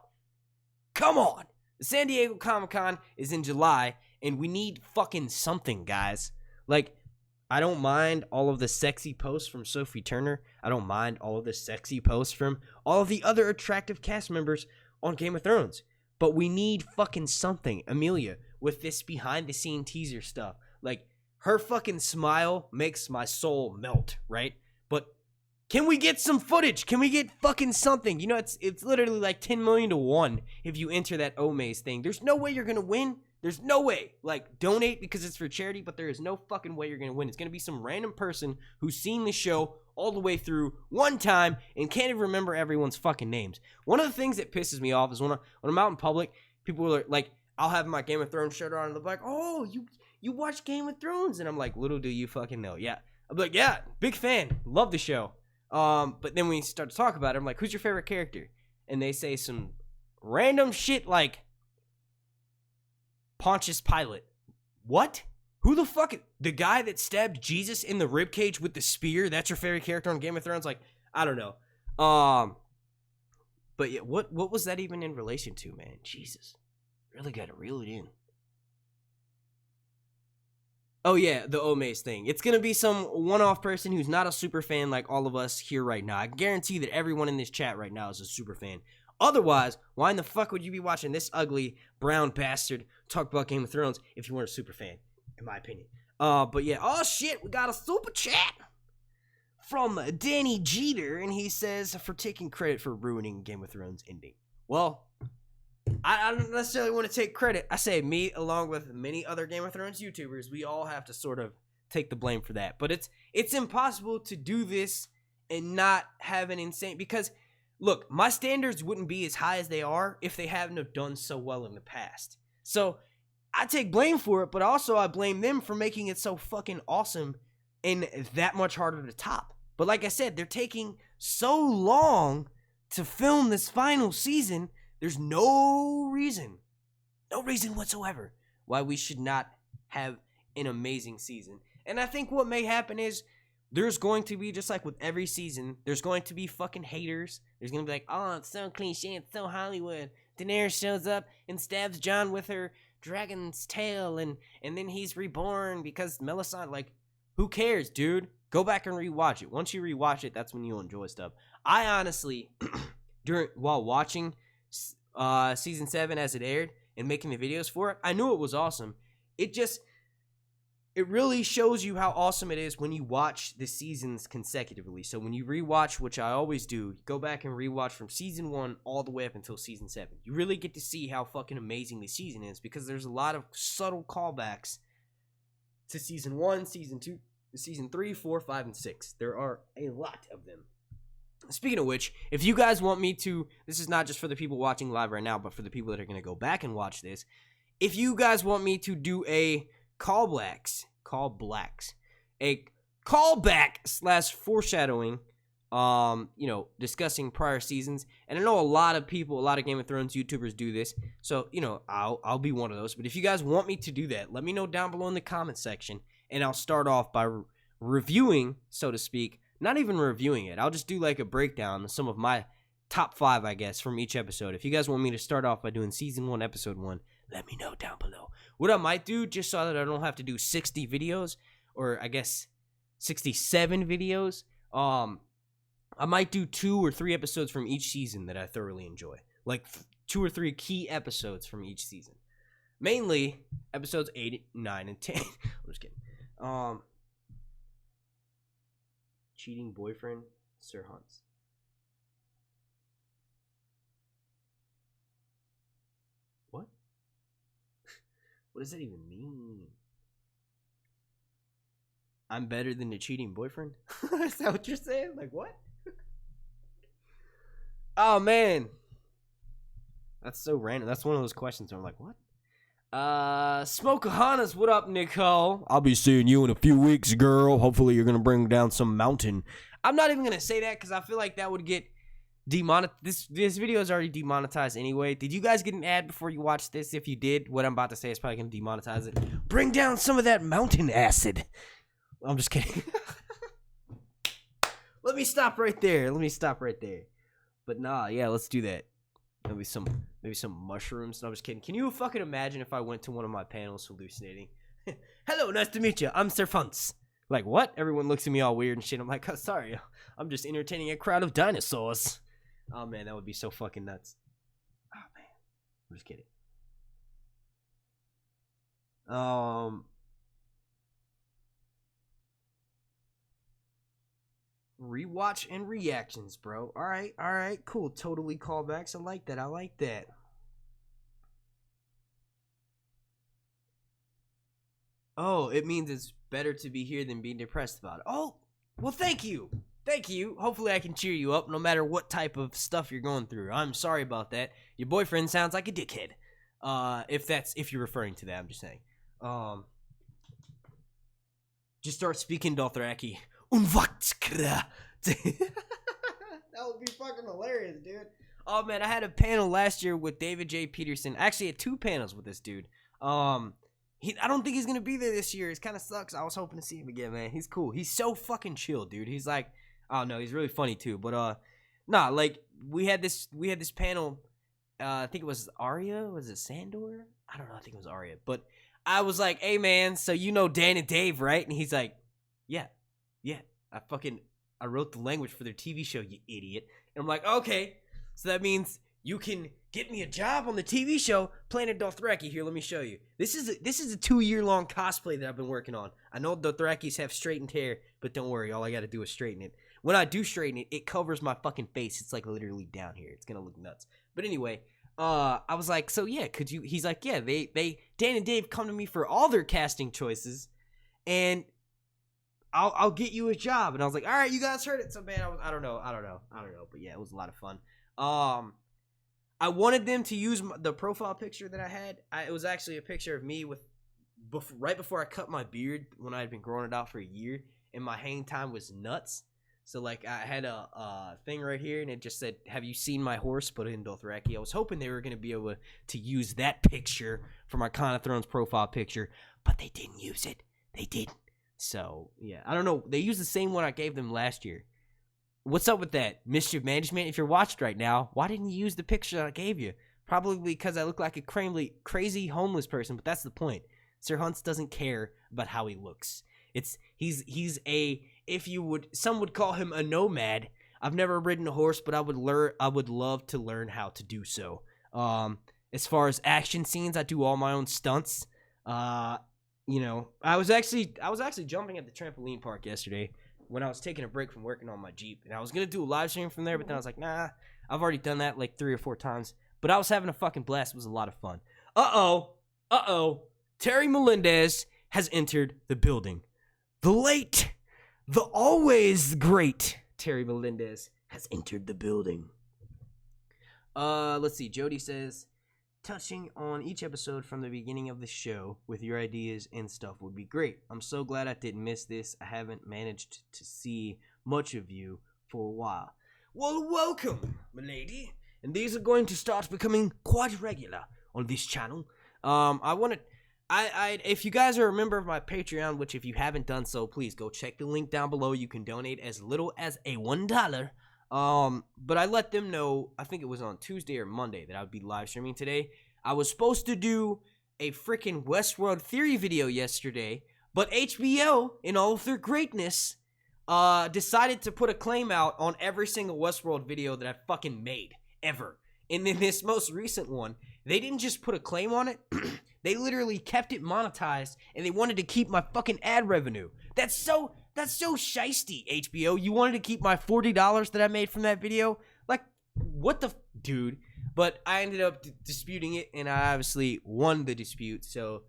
Come on. The San Diego Comic-Con is in July, and we need fucking something, guys. Like, I don't mind all of the sexy posts from Sophie Turner. I don't mind all of the sexy posts from all of the other attractive cast members on Game of Thrones. But we need fucking something. Amelia, with this behind-the-scene teaser stuff. Like, her fucking smile makes my soul melt, right? But can we get some footage? Can we get fucking something? It's literally like 10 million to 1 if you enter that Omaze thing. There's no way you're going to win. There's no way. Like, donate because it's for charity, but there is no fucking way you're going to win. It's going to be some random person who's seen the show all the way through one time and can't even remember everyone's fucking names. One of the things that pisses me off is when I'm out in public, people are like, I'll have my Game of Thrones shirt on and they're like, oh, you watch Game of Thrones? And I'm like, little do you fucking know. Yeah. I'm like, yeah, big fan. Love the show. But then when we start to talk about it, I'm like, who's your favorite character? And they say some random shit like Pontius Pilate. What? Who the fuck? The guy that stabbed Jesus in the ribcage with the spear? That's your favorite character on Game of Thrones? Like, I don't know. But yeah, what was that even in relation to, man? Jesus. Really gotta reel it in. Oh yeah, the Omaze thing. It's gonna be some one-off person who's not a super fan like all of us here right now. I guarantee that everyone in this chat right now is a super fan. Otherwise, why in the fuck would you be watching this ugly brown bastard talk about Game of Thrones if you weren't a super fan, in my opinion? But yeah, oh shit, we got a super chat from Danny Jeter, and he says, for taking credit for ruining Game of Thrones ending. Well, I don't necessarily want to take credit. I say me, along with many other Game of Thrones YouTubers, we all have to sort of take the blame for that. But it's impossible to do this and not have an insane... Because, look, my standards wouldn't be as high as they are if they hadn't have done so well in the past. So, I take blame for it, but also I blame them for making it so fucking awesome and that much harder to top. But like I said, they're taking so long to film this final season... There's no reason whatsoever why we should not have an amazing season. And I think what may happen is there's going to be, just like with every season, there's going to be fucking haters. There's going to be like, oh, it's so cliche, it's so Hollywood. Daenerys shows up and stabs Jon with her dragon's tail, and then he's reborn because Melisandre, like, who cares, dude? Go back and rewatch it. Once you rewatch it, that's when you'll enjoy stuff. I honestly, while watching season 7 as it aired and making the videos for it, I knew it was awesome. It really shows you how awesome it is when you watch the seasons consecutively. So when you rewatch, which I always do, go back and rewatch from season 1 all the way up until season 7. You really get to see how fucking amazing the season is, because there's a lot of subtle callbacks to season 1, season 2, season 3, 4, 5, and 6. There are a lot of them. Speaking of which, if you guys want me to, this is not just for the people watching live right now, but for the people that are going to go back and watch this, if you guys want me to do a callbacks, a callback / foreshadowing, discussing prior seasons. And I know a lot of Game of Thrones YouTubers do this, so I'll be one of those. But if you guys want me to do that, let me know down below in the comment section, and I'll start off by reviewing, so to speak. Not even reviewing it, I'll just do like a breakdown of some of my top 5, I guess, from each episode. If you guys want me to start off by doing season 1, episode 1, let me know down below. What I might do, just so that I don't have to do 60 videos, or I guess 67 videos, I might do 2 or 3 episodes from each season that I thoroughly enjoy. Like 2 or 3 key episodes from each season. Mainly episodes 8, 9, and 10. I'm just kidding. Cheating boyfriend, Sir Hunts. What? What does that even mean? I'm better than the cheating boyfriend? Is that what you're saying? Like, what? Oh, man. That's so random. That's one of those questions where I'm like, what? Smokeahanas, what up, Nicole? I'll be seeing you in a few weeks, girl. Hopefully you're going to bring down some mountain. I'm not even going to say that because I feel like that would get demonetized. This video is already demonetized anyway. Did you guys get an ad before you watched this? If you did, what I'm about to say is probably going to demonetize it. Bring down some of that mountain acid. I'm just kidding. Let me stop right there. But nah, yeah, let's do that. Maybe some mushrooms. No, I'm just kidding. Can you fucking imagine if I went to one of my panels hallucinating? Hello, nice to meet you. I'm Sir Funts. Like, what? Everyone looks at me all weird and shit. I'm like, oh, sorry. I'm just entertaining a crowd of dinosaurs. Oh, man, that would be so fucking nuts. Oh, man. I'm just kidding. Rewatch and reactions, bro. All right, cool. Totally callbacks. I like that. Oh, it means it's better to be here than being depressed about it. Oh, well, thank you. Hopefully I can cheer you up no matter what type of stuff you're going through. I'm sorry about that. Your boyfriend sounds like a dickhead. If you're referring to that, I'm just saying. Just start speaking Dothraki. Unvatskra. That would be fucking hilarious, dude. Oh, man, I had a panel last year with David J. Peterson. I actually had 2 panels with this dude. I don't think he's gonna be there this year. It kind of sucks. I was hoping to see him again, man. He's cool. He's so fucking chill, dude. He's like, I don't know. He's really funny too. But nah, like we had this panel. I think it was Arya. Was it Sandor? I don't know. I think it was Arya. But I was like, hey, man. So you know Dan and Dave, right? And he's like, yeah. I wrote the language for their TV show, you idiot. And I'm like, okay. So that means you can get me a job on the TV show playing a Dothraki. Here, let me show you. This is a 2-year-long cosplay that I've been working on. I know Dothrakis have straightened hair, but don't worry. All I got to do is straighten it. When I do straighten it, it covers my fucking face. It's like literally down here. It's going to look nuts. But anyway, I was like, so yeah, could you? He's like, yeah, Dan and Dave come to me for all their casting choices, and I'll get you a job. And I was like, all right, you guys heard it. So man, I don't know. But yeah, it was a lot of fun. I wanted them to use the profile picture that I had. It was actually a picture of me right before I cut my beard when I had been growing it out for a year, and my hang time was nuts. So like I had a thing right here, and it just said, "Have you seen my horse?" Put it in Dothraki. I was hoping they were gonna be able to use that picture for my Con of Thrones profile picture, but they didn't use it. They didn't. So yeah, I don't know. They used the same one I gave them last year. What's up with that, Mischief Management? If you're watched right now, why didn't you use the picture that I gave you? Probably because I look like a crazy homeless person, but that's the point. Sir Hunts doesn't care about how he looks. He's a, some would call him a nomad. I've never ridden a horse, but I would love to learn how to do so. As far as action scenes, I do all my own stunts. I was actually jumping at the trampoline park yesterday when I was taking a break from working on my Jeep, and I was gonna do a live stream from there, but then I was like, nah, I've already done that like 3 or 4 times. But I was having a fucking blast. It was a lot of fun. Terry Melendez has entered the building. The late, the always great Terry Melendez has entered the building. Let's see. Jody says, touching on each episode from the beginning of the show with your ideas and stuff would be great. I'm so glad I didn't miss this. I haven't managed to see much of you for a while. Well, welcome, milady. And these are going to start becoming quite regular on this channel. If you guys are a member of my Patreon, which if you haven't done so, please go check the link down below. You can donate as little as a $1. But I let them know, I think it was on Tuesday or Monday, that I would be live streaming today. I was supposed to do a freaking Westworld theory video yesterday, but HBO, in all of their greatness, decided to put a claim out on every single Westworld video that I fucking made, ever. And in this most recent one, they didn't just put a claim on it, they literally kept it monetized, and they wanted to keep my fucking ad revenue. That's so shiesty, HBO. You wanted to keep my $40 that I made from that video? Like, what the dude? But I ended up disputing it, and I obviously won the dispute, so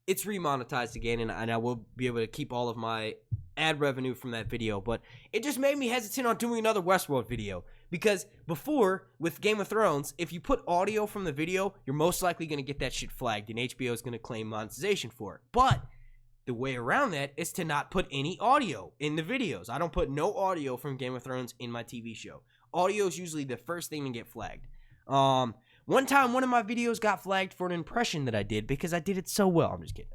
it's remonetized again, and I will be able to keep all of my ad revenue from that video. But it just made me hesitant on doing another Westworld video, because before, with Game of Thrones, if you put audio from the video, you're most likely going to get that shit flagged, and HBO is going to claim monetization for it. But the way around that is to not put any audio in the videos. I don't put no audio from Game of Thrones in my TV show. Audio is usually the first thing to get flagged. One time, one of my videos got flagged for an impression that I did because I did it so well. I'm just kidding.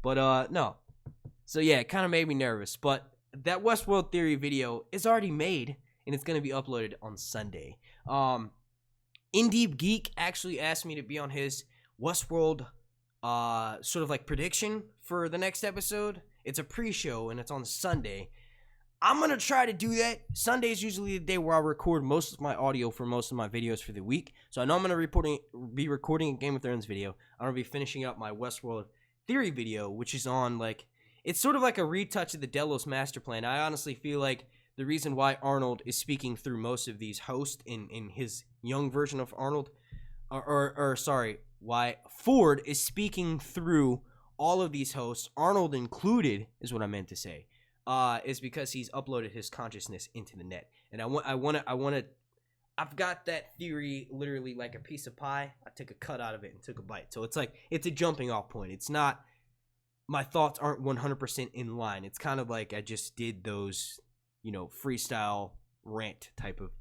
But, no. So, yeah, it kind of made me nervous. But that Westworld Theory video is already made, and it's going to be uploaded on Sunday. In Deep Geek actually asked me to be on his Westworld sort of like prediction for the next episode. It's a pre-show, and it's on Sunday. I'm going to try to do that. Sunday is usually the day where I record most of my audio for most of my videos for the week. So I know I'm going to be recording a Game of Thrones video. I'm going to be finishing up my Westworld Theory video, which is on, like, it's sort of like a retouch of the Delos master plan. I honestly feel like the reason why Arnold is speaking through most of these hosts in his young version of Arnold, why Ford is speaking through all of these hosts, Arnold included, is what I meant to say, is because he's uploaded his consciousness into the net. And I've got that theory literally like a piece of pie. I took a cut out of it and took a bite. So it's like, it's a jumping off point. It's not, my thoughts aren't 100% in line. It's kind of like I just did those, you know, freestyle rant type of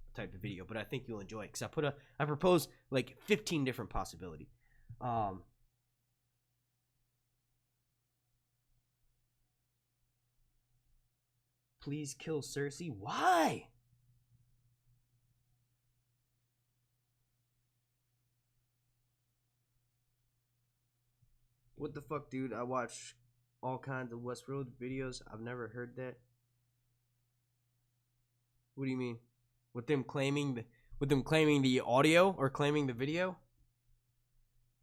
video, but I think you'll enjoy it because I propose like 15 different possibilities. Please kill Cersei. Why? What the fuck, dude? I watch all kinds of Westworld videos. I've never heard that. What do you mean? With them claiming the audio or claiming the video?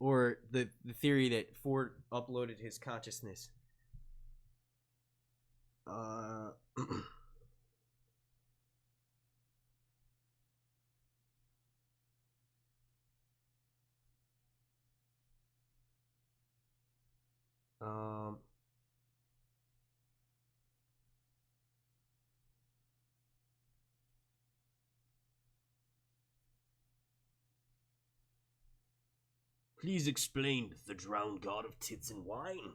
Or the theory that Ford uploaded his consciousness? Please explain the drowned god of tits and wine.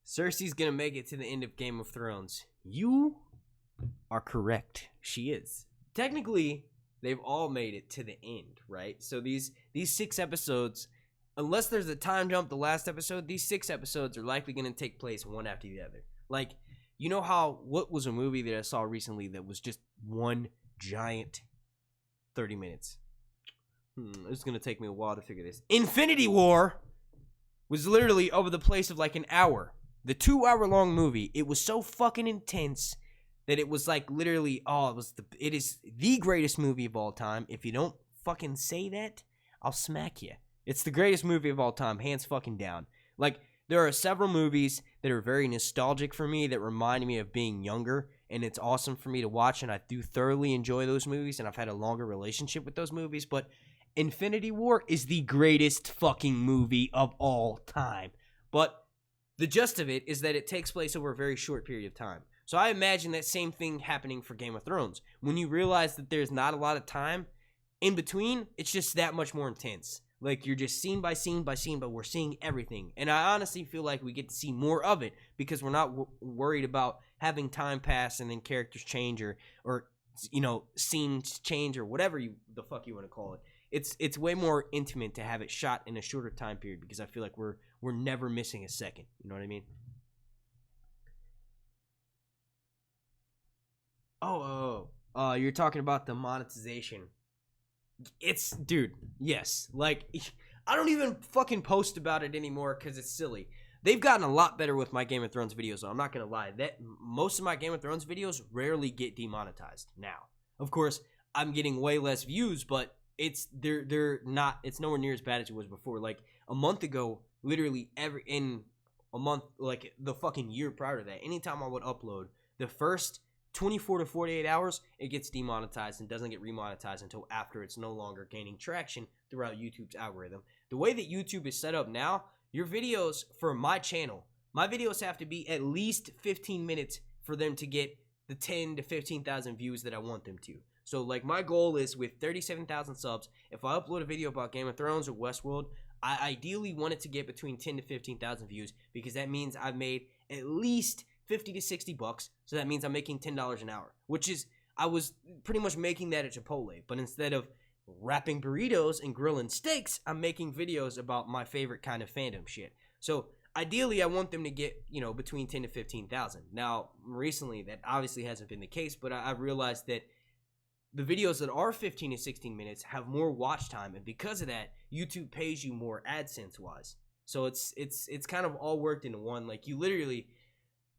Cersei's gonna make it to the end of Game of Thrones. You are correct. She is. Technically, they've all made it to the end, right? So these 6 episodes, unless there's a time jump the last episode, these 6 episodes are likely going to take place one after the other. Like, you know how, what was a movie that I saw recently that was just one giant 30 minutes? It's going to take me a while to figure this. Infinity War was literally over the place of like an hour. The 2-hour-long movie, it was so fucking intense that it was like literally, it is the greatest movie of all time. If you don't fucking say that, I'll smack you. It's the greatest movie of all time, hands fucking down. Like, there are several movies that are very nostalgic for me that remind me of being younger, and it's awesome for me to watch, and I do thoroughly enjoy those movies, and I've had a longer relationship with those movies, but Infinity War is the greatest fucking movie of all time. But the gist of it is that it takes place over a very short period of time. So I imagine that same thing happening for Game of Thrones. When you realize that there's not a lot of time in between, it's just that much more intense. Like, you're just scene by scene by scene, but we're seeing everything. And I honestly feel like we get to see more of it because we're not worried about having time pass and then characters change or scenes change or whatever the fuck you want to call it. It's way more intimate to have it shot in a shorter time period because I feel like we're never missing a second. You know what I mean? You're talking about the monetization. Dude, yes. Like, I don't even fucking post about it anymore because it's silly. They've gotten a lot better with my Game of Thrones videos, though. I'm not gonna lie. That most of my Game of Thrones videos rarely get demonetized now. Of course, I'm getting way less views, but it's nowhere near as bad as it was before. Like, a month ago, literally in a month, like the fucking year prior to that, anytime I would upload, the first 24 to 48 hours, it gets demonetized and doesn't get remonetized until after it's no longer gaining traction throughout YouTube's algorithm. The way that YouTube is set up now, your videos for my channel, my videos have to be at least 15 minutes for them to get the 10 to 15,000 views that I want them to. So, like, my goal is with 37,000 subs, if I upload a video about Game of Thrones or Westworld, I ideally want it to get between 10 to 15,000 views because that means I've made at least 50 to 60 bucks. So that means I'm making $10 an hour, which is, I was pretty much making that at Chipotle, but instead of wrapping burritos and grilling steaks, I'm making videos about my favorite kind of fandom shit. So ideally, I want them to get, between 10 to 15,000. Now, recently, that obviously hasn't been the case, but I've realized that the videos that are 15 to 16 minutes have more watch time, and because of that, YouTube pays you more AdSense wise. So it's kind of all worked into one. Like, you literally,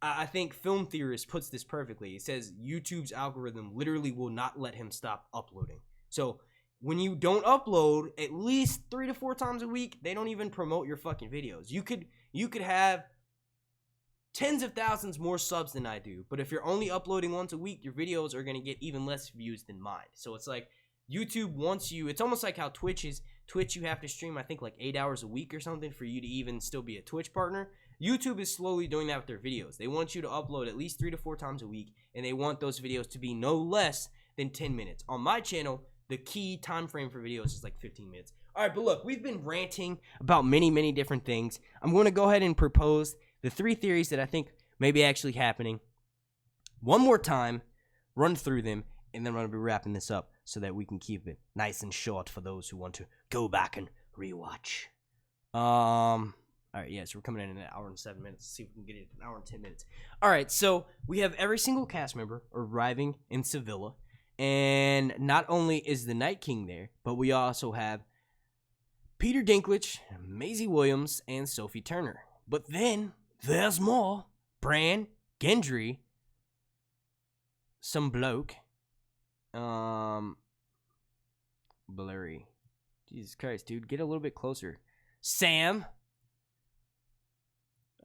I think Film Theorist puts this perfectly. It says YouTube's algorithm literally will not let him stop uploading. So when you don't upload at least 3 to 4 times a week, they don't even promote your fucking videos. You could have tens of thousands more subs than I do, but if you're only uploading once a week, your videos are going to get even less views than mine. So it's like YouTube wants you, it's almost like how Twitch is. Twitch, you have to stream, I think, like 8 hours a week or something for you to even still be a Twitch partner. YouTube is slowly doing that with their videos. They want you to upload at least 3 to 4 times a week, and they want those videos to be no less than 10 minutes. On my channel, the key time frame for videos is like 15 minutes. All right, but look, we've been ranting about many, many different things. I'm going to go ahead and propose the 3 theories that I think may be actually happening one more time, run through them, and then I'm going to be wrapping this up so that we can keep it nice and short for those who want to go back and rewatch. All right, yeah, so we're coming in an hour and 7 minutes. Let's see if we can get it in an hour and 10 minutes. All right, so we have every single cast member arriving in Sevilla, and not only is the Night King there, but we also have Peter Dinklage, Maisie Williams, and Sophie Turner. But then there's more. Bran, Gendry, some bloke, blurry. Jesus Christ, dude, get a little bit closer. Sam.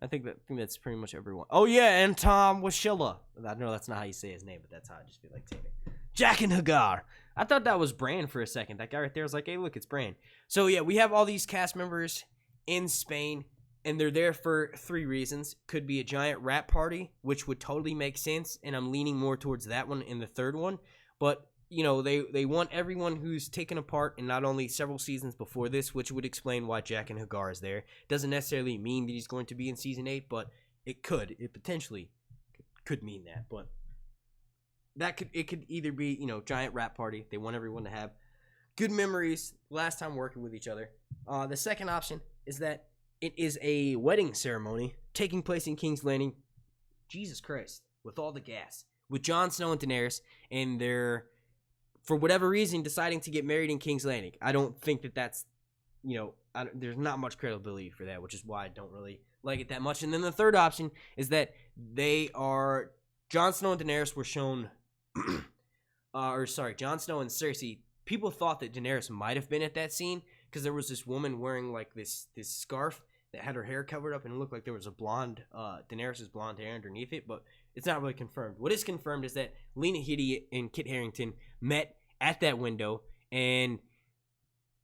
I think that's pretty much everyone. Oh yeah, and Tom Washilla. I know that's not how you say his name, but that's how I just feel like saying it. Jack and Hagar. I thought that was Bran for a second. That guy right there was like, hey, look, it's Bran. So yeah, we have all these cast members in Spain, and they're there for 3 reasons. Could be a giant rap party, which would totally make sense, and I'm leaning more towards that one in the third one. But, they want everyone who's taken a part in not only several seasons before this, which would explain why Jack and Hagar is there. Doesn't necessarily mean that he's going to be in season 8, but it could. It potentially could mean that. But it could either be, giant rap party. They want everyone to have good memories last time working with each other. The second option is that it is a wedding ceremony taking place in King's Landing. Jesus Christ, with all the gas. With Jon Snow and Daenerys, and they're, for whatever reason, deciding to get married in King's Landing. I don't think that's, there's not much credibility for that, which is why I don't really like it that much. And then the third option is that Jon Snow and Daenerys were shown, Jon Snow and Cersei. People thought that Daenerys might have been at that scene, because there was this woman wearing like this scarf that had her hair covered up, and it looked like there was a blonde, Daenerys' blonde hair underneath it, but it's not really confirmed. What is confirmed is that Lena Headey and Kit Harington met at that window, and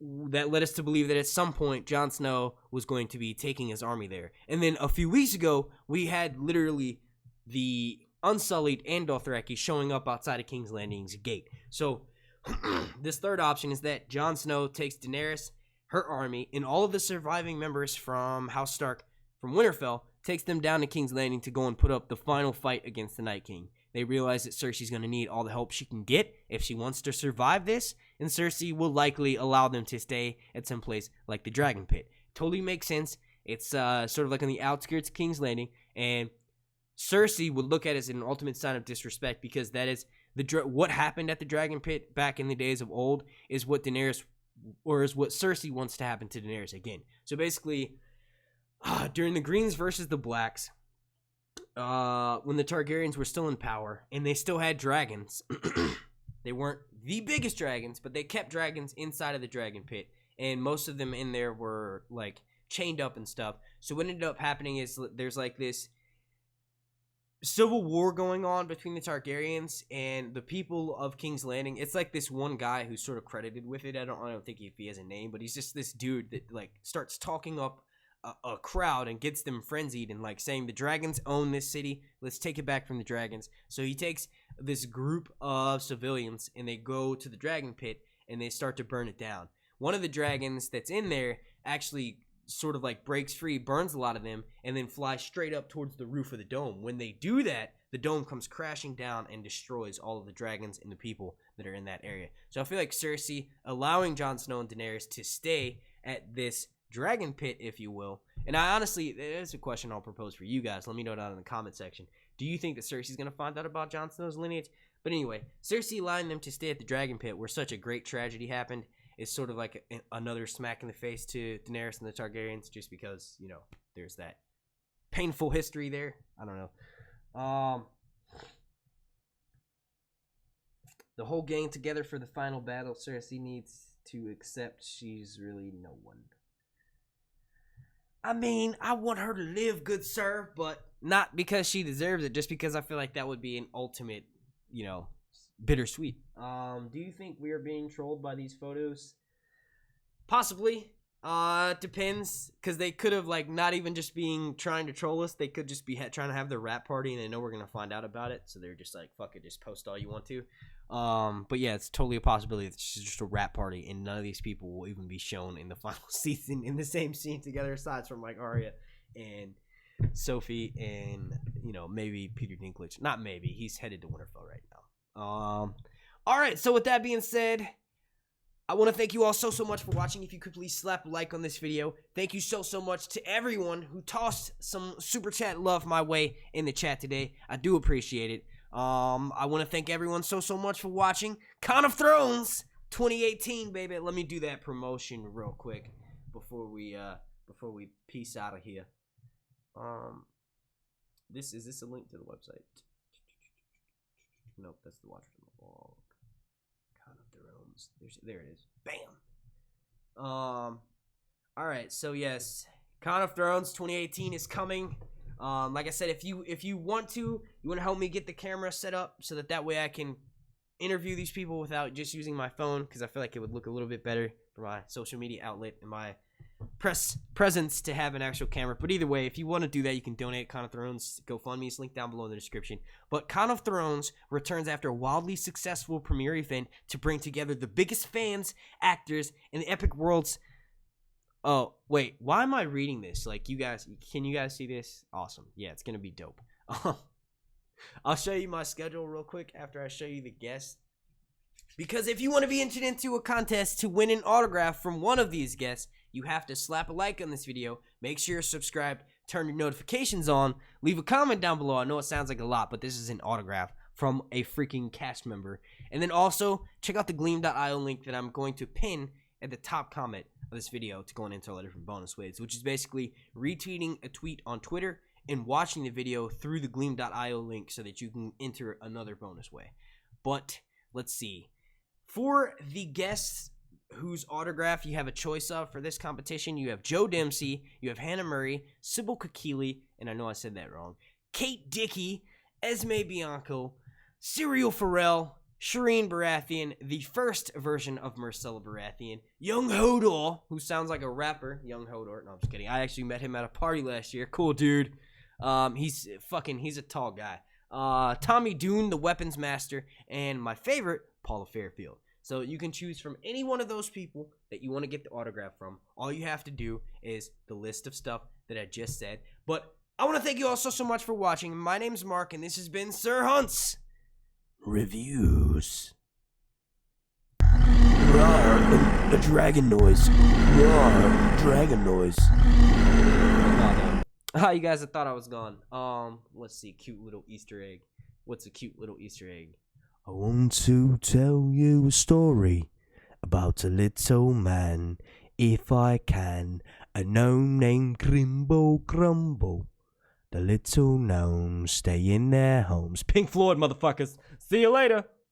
that led us to believe that at some point Jon Snow was going to be taking his army there. And then a few weeks ago, we had literally the Unsullied and Dothraki showing up outside of King's Landing's gate. So this third option is that Jon Snow takes Daenerys, her army, and all of the surviving members from House Stark from Winterfell, takes them down to King's Landing to go and put up the final fight against the Night King. They realize that Cersei's going to need all the help she can get if she wants to survive this, and Cersei will likely allow them to stay at some place like the Dragon Pit. Totally makes sense. It's sort of like on the outskirts of King's Landing, and Cersei would look at it as an ultimate sign of disrespect, because that is what happened at the Dragon Pit back in the days of old is what Daenerys, or is what Cersei wants to happen to Daenerys again. So basically, during the Greens versus the Blacks, when the Targaryens were still in power and they still had dragons, they weren't the biggest dragons, but they kept dragons inside of the Dragon Pit, and most of them in there were like chained up and stuff. So what ended up happening is there's like this civil war going on between the Targaryens and the people of King's Landing. It's like this one guy who's sort of credited with it. I don't think if he has a name, but he's just this dude that like starts talking up a crowd and gets them frenzied and like saying the dragons own this city, let's take it back from the dragons. So he takes this group of civilians and they go to the Dragon Pit and they start to burn it down. One of the dragons that's in there actually sort of like breaks free, burns a lot of them, and then flies straight up towards the roof of the dome. When they do that, the dome comes crashing down and destroys all of the dragons and the people that are in that area. So I feel like Cersei allowing Jon Snow and Daenerys to stay at this Dragon Pit, if you will. And I honestly, there's a question I'll propose for you guys. Let me know down in the comment section. Do you think that Cersei's going to find out about Jon Snow's lineage? But anyway, Cersei allowing them to stay at the Dragon Pit where such a great tragedy happened is sort of like another smack in the face to Daenerys and the Targaryens, just because, you know, there's that painful history there. I don't know. The whole gang together for the final battle. Cersei needs to accept she's really no one. I mean, I want her to live, good sir, but not because she deserves it, just because I feel like that would be an ultimate, you know, bittersweet. Do you think we are being trolled by these photos? Possibly. Depends, because they could have, like, not even just trying to troll us. They could just be trying to have their rap party, and they know we're going to find out about it, so they're just like, fuck it, just post all you want to. But yeah, it's totally a possibility that it's just a rap party, and none of these people will even be shown in the final season in the same scene together, aside from, like, Arya and Sophie and, you know, maybe Peter Dinklage. Not maybe. He's headed to Winterfell right now. Alright, so with that being said, I want to thank you all so much for watching. If you could please slap a like on this video. Thank you so much to everyone who tossed some super chat love my way in the chat today. I do appreciate it. I want to thank everyone so much for watching Con of Thrones 2018, baby. Let me do that promotion real quick before we peace out of here. Is this a link to the website? Nope, that's the watch from the vlog. Con of Thrones. There it is. Bam. Alright, so yes, Con of Thrones 2018 is coming. Like I said, if you want to help me get the camera set up so that way I can interview these people without just using my phone, because I feel like it would look a little bit better for my social media outlet and my presence to have an actual camera. But either way, if you want to do that, you can donate. Con of Thrones GoFundMe is linked down below in the description. But Con of Thrones returns after a wildly successful premiere event to bring together the biggest fans, actors, and the epic worlds. Oh, wait, why am I reading this? Like, can you guys see this? Awesome. Yeah, it's gonna be dope. I'll show you my schedule real quick after I show you the guests. Because if you want to be entered into a contest to win an autograph from one of these guests, you have to slap a like on this video, make sure you're subscribed, turn your notifications on, leave a comment down below. I know it sounds like a lot, but this is an autograph from a freaking cast member. And then also, check out the gleam.io link that I'm going to pin at the top comment of this video to go and enter all the different bonus ways, which is basically retweeting a tweet on Twitter and watching the video through the gleam.io link so that you can enter another bonus way. But let's see. For the guests whose autograph you have a choice of for this competition, you have Joe Dempsey, you have Hannah Murray, Sybil Kakili, and I know I said that wrong, Kate Dickey, Esme Bianco, Cyril Farrell, Shireen Baratheon, the first version of Marcella Baratheon, Young Hodor, who sounds like a rapper, Young Hodor. No, I'm just kidding. I actually met him at a party last year. Cool dude. He's a tall guy. Tommy Dune, the Weapons Master, and my favorite, Paula Fairfield. So you can choose from any one of those people that you want to get the autograph from. All you have to do is the list of stuff that I just said. But I want to thank you all so much for watching. My name's Mark, and this has been Sir Hunt's Reviews. Rawr, a dragon noise. Rawr, dragon noise. You guys, I thought I was gone. Let's see, cute little Easter egg. What's a cute little Easter egg? I want to tell you a story about a little man, if I can. A gnome named Grimble Grumble. The little gnomes stay in their homes. Pink Floyd, motherfuckers. See you later.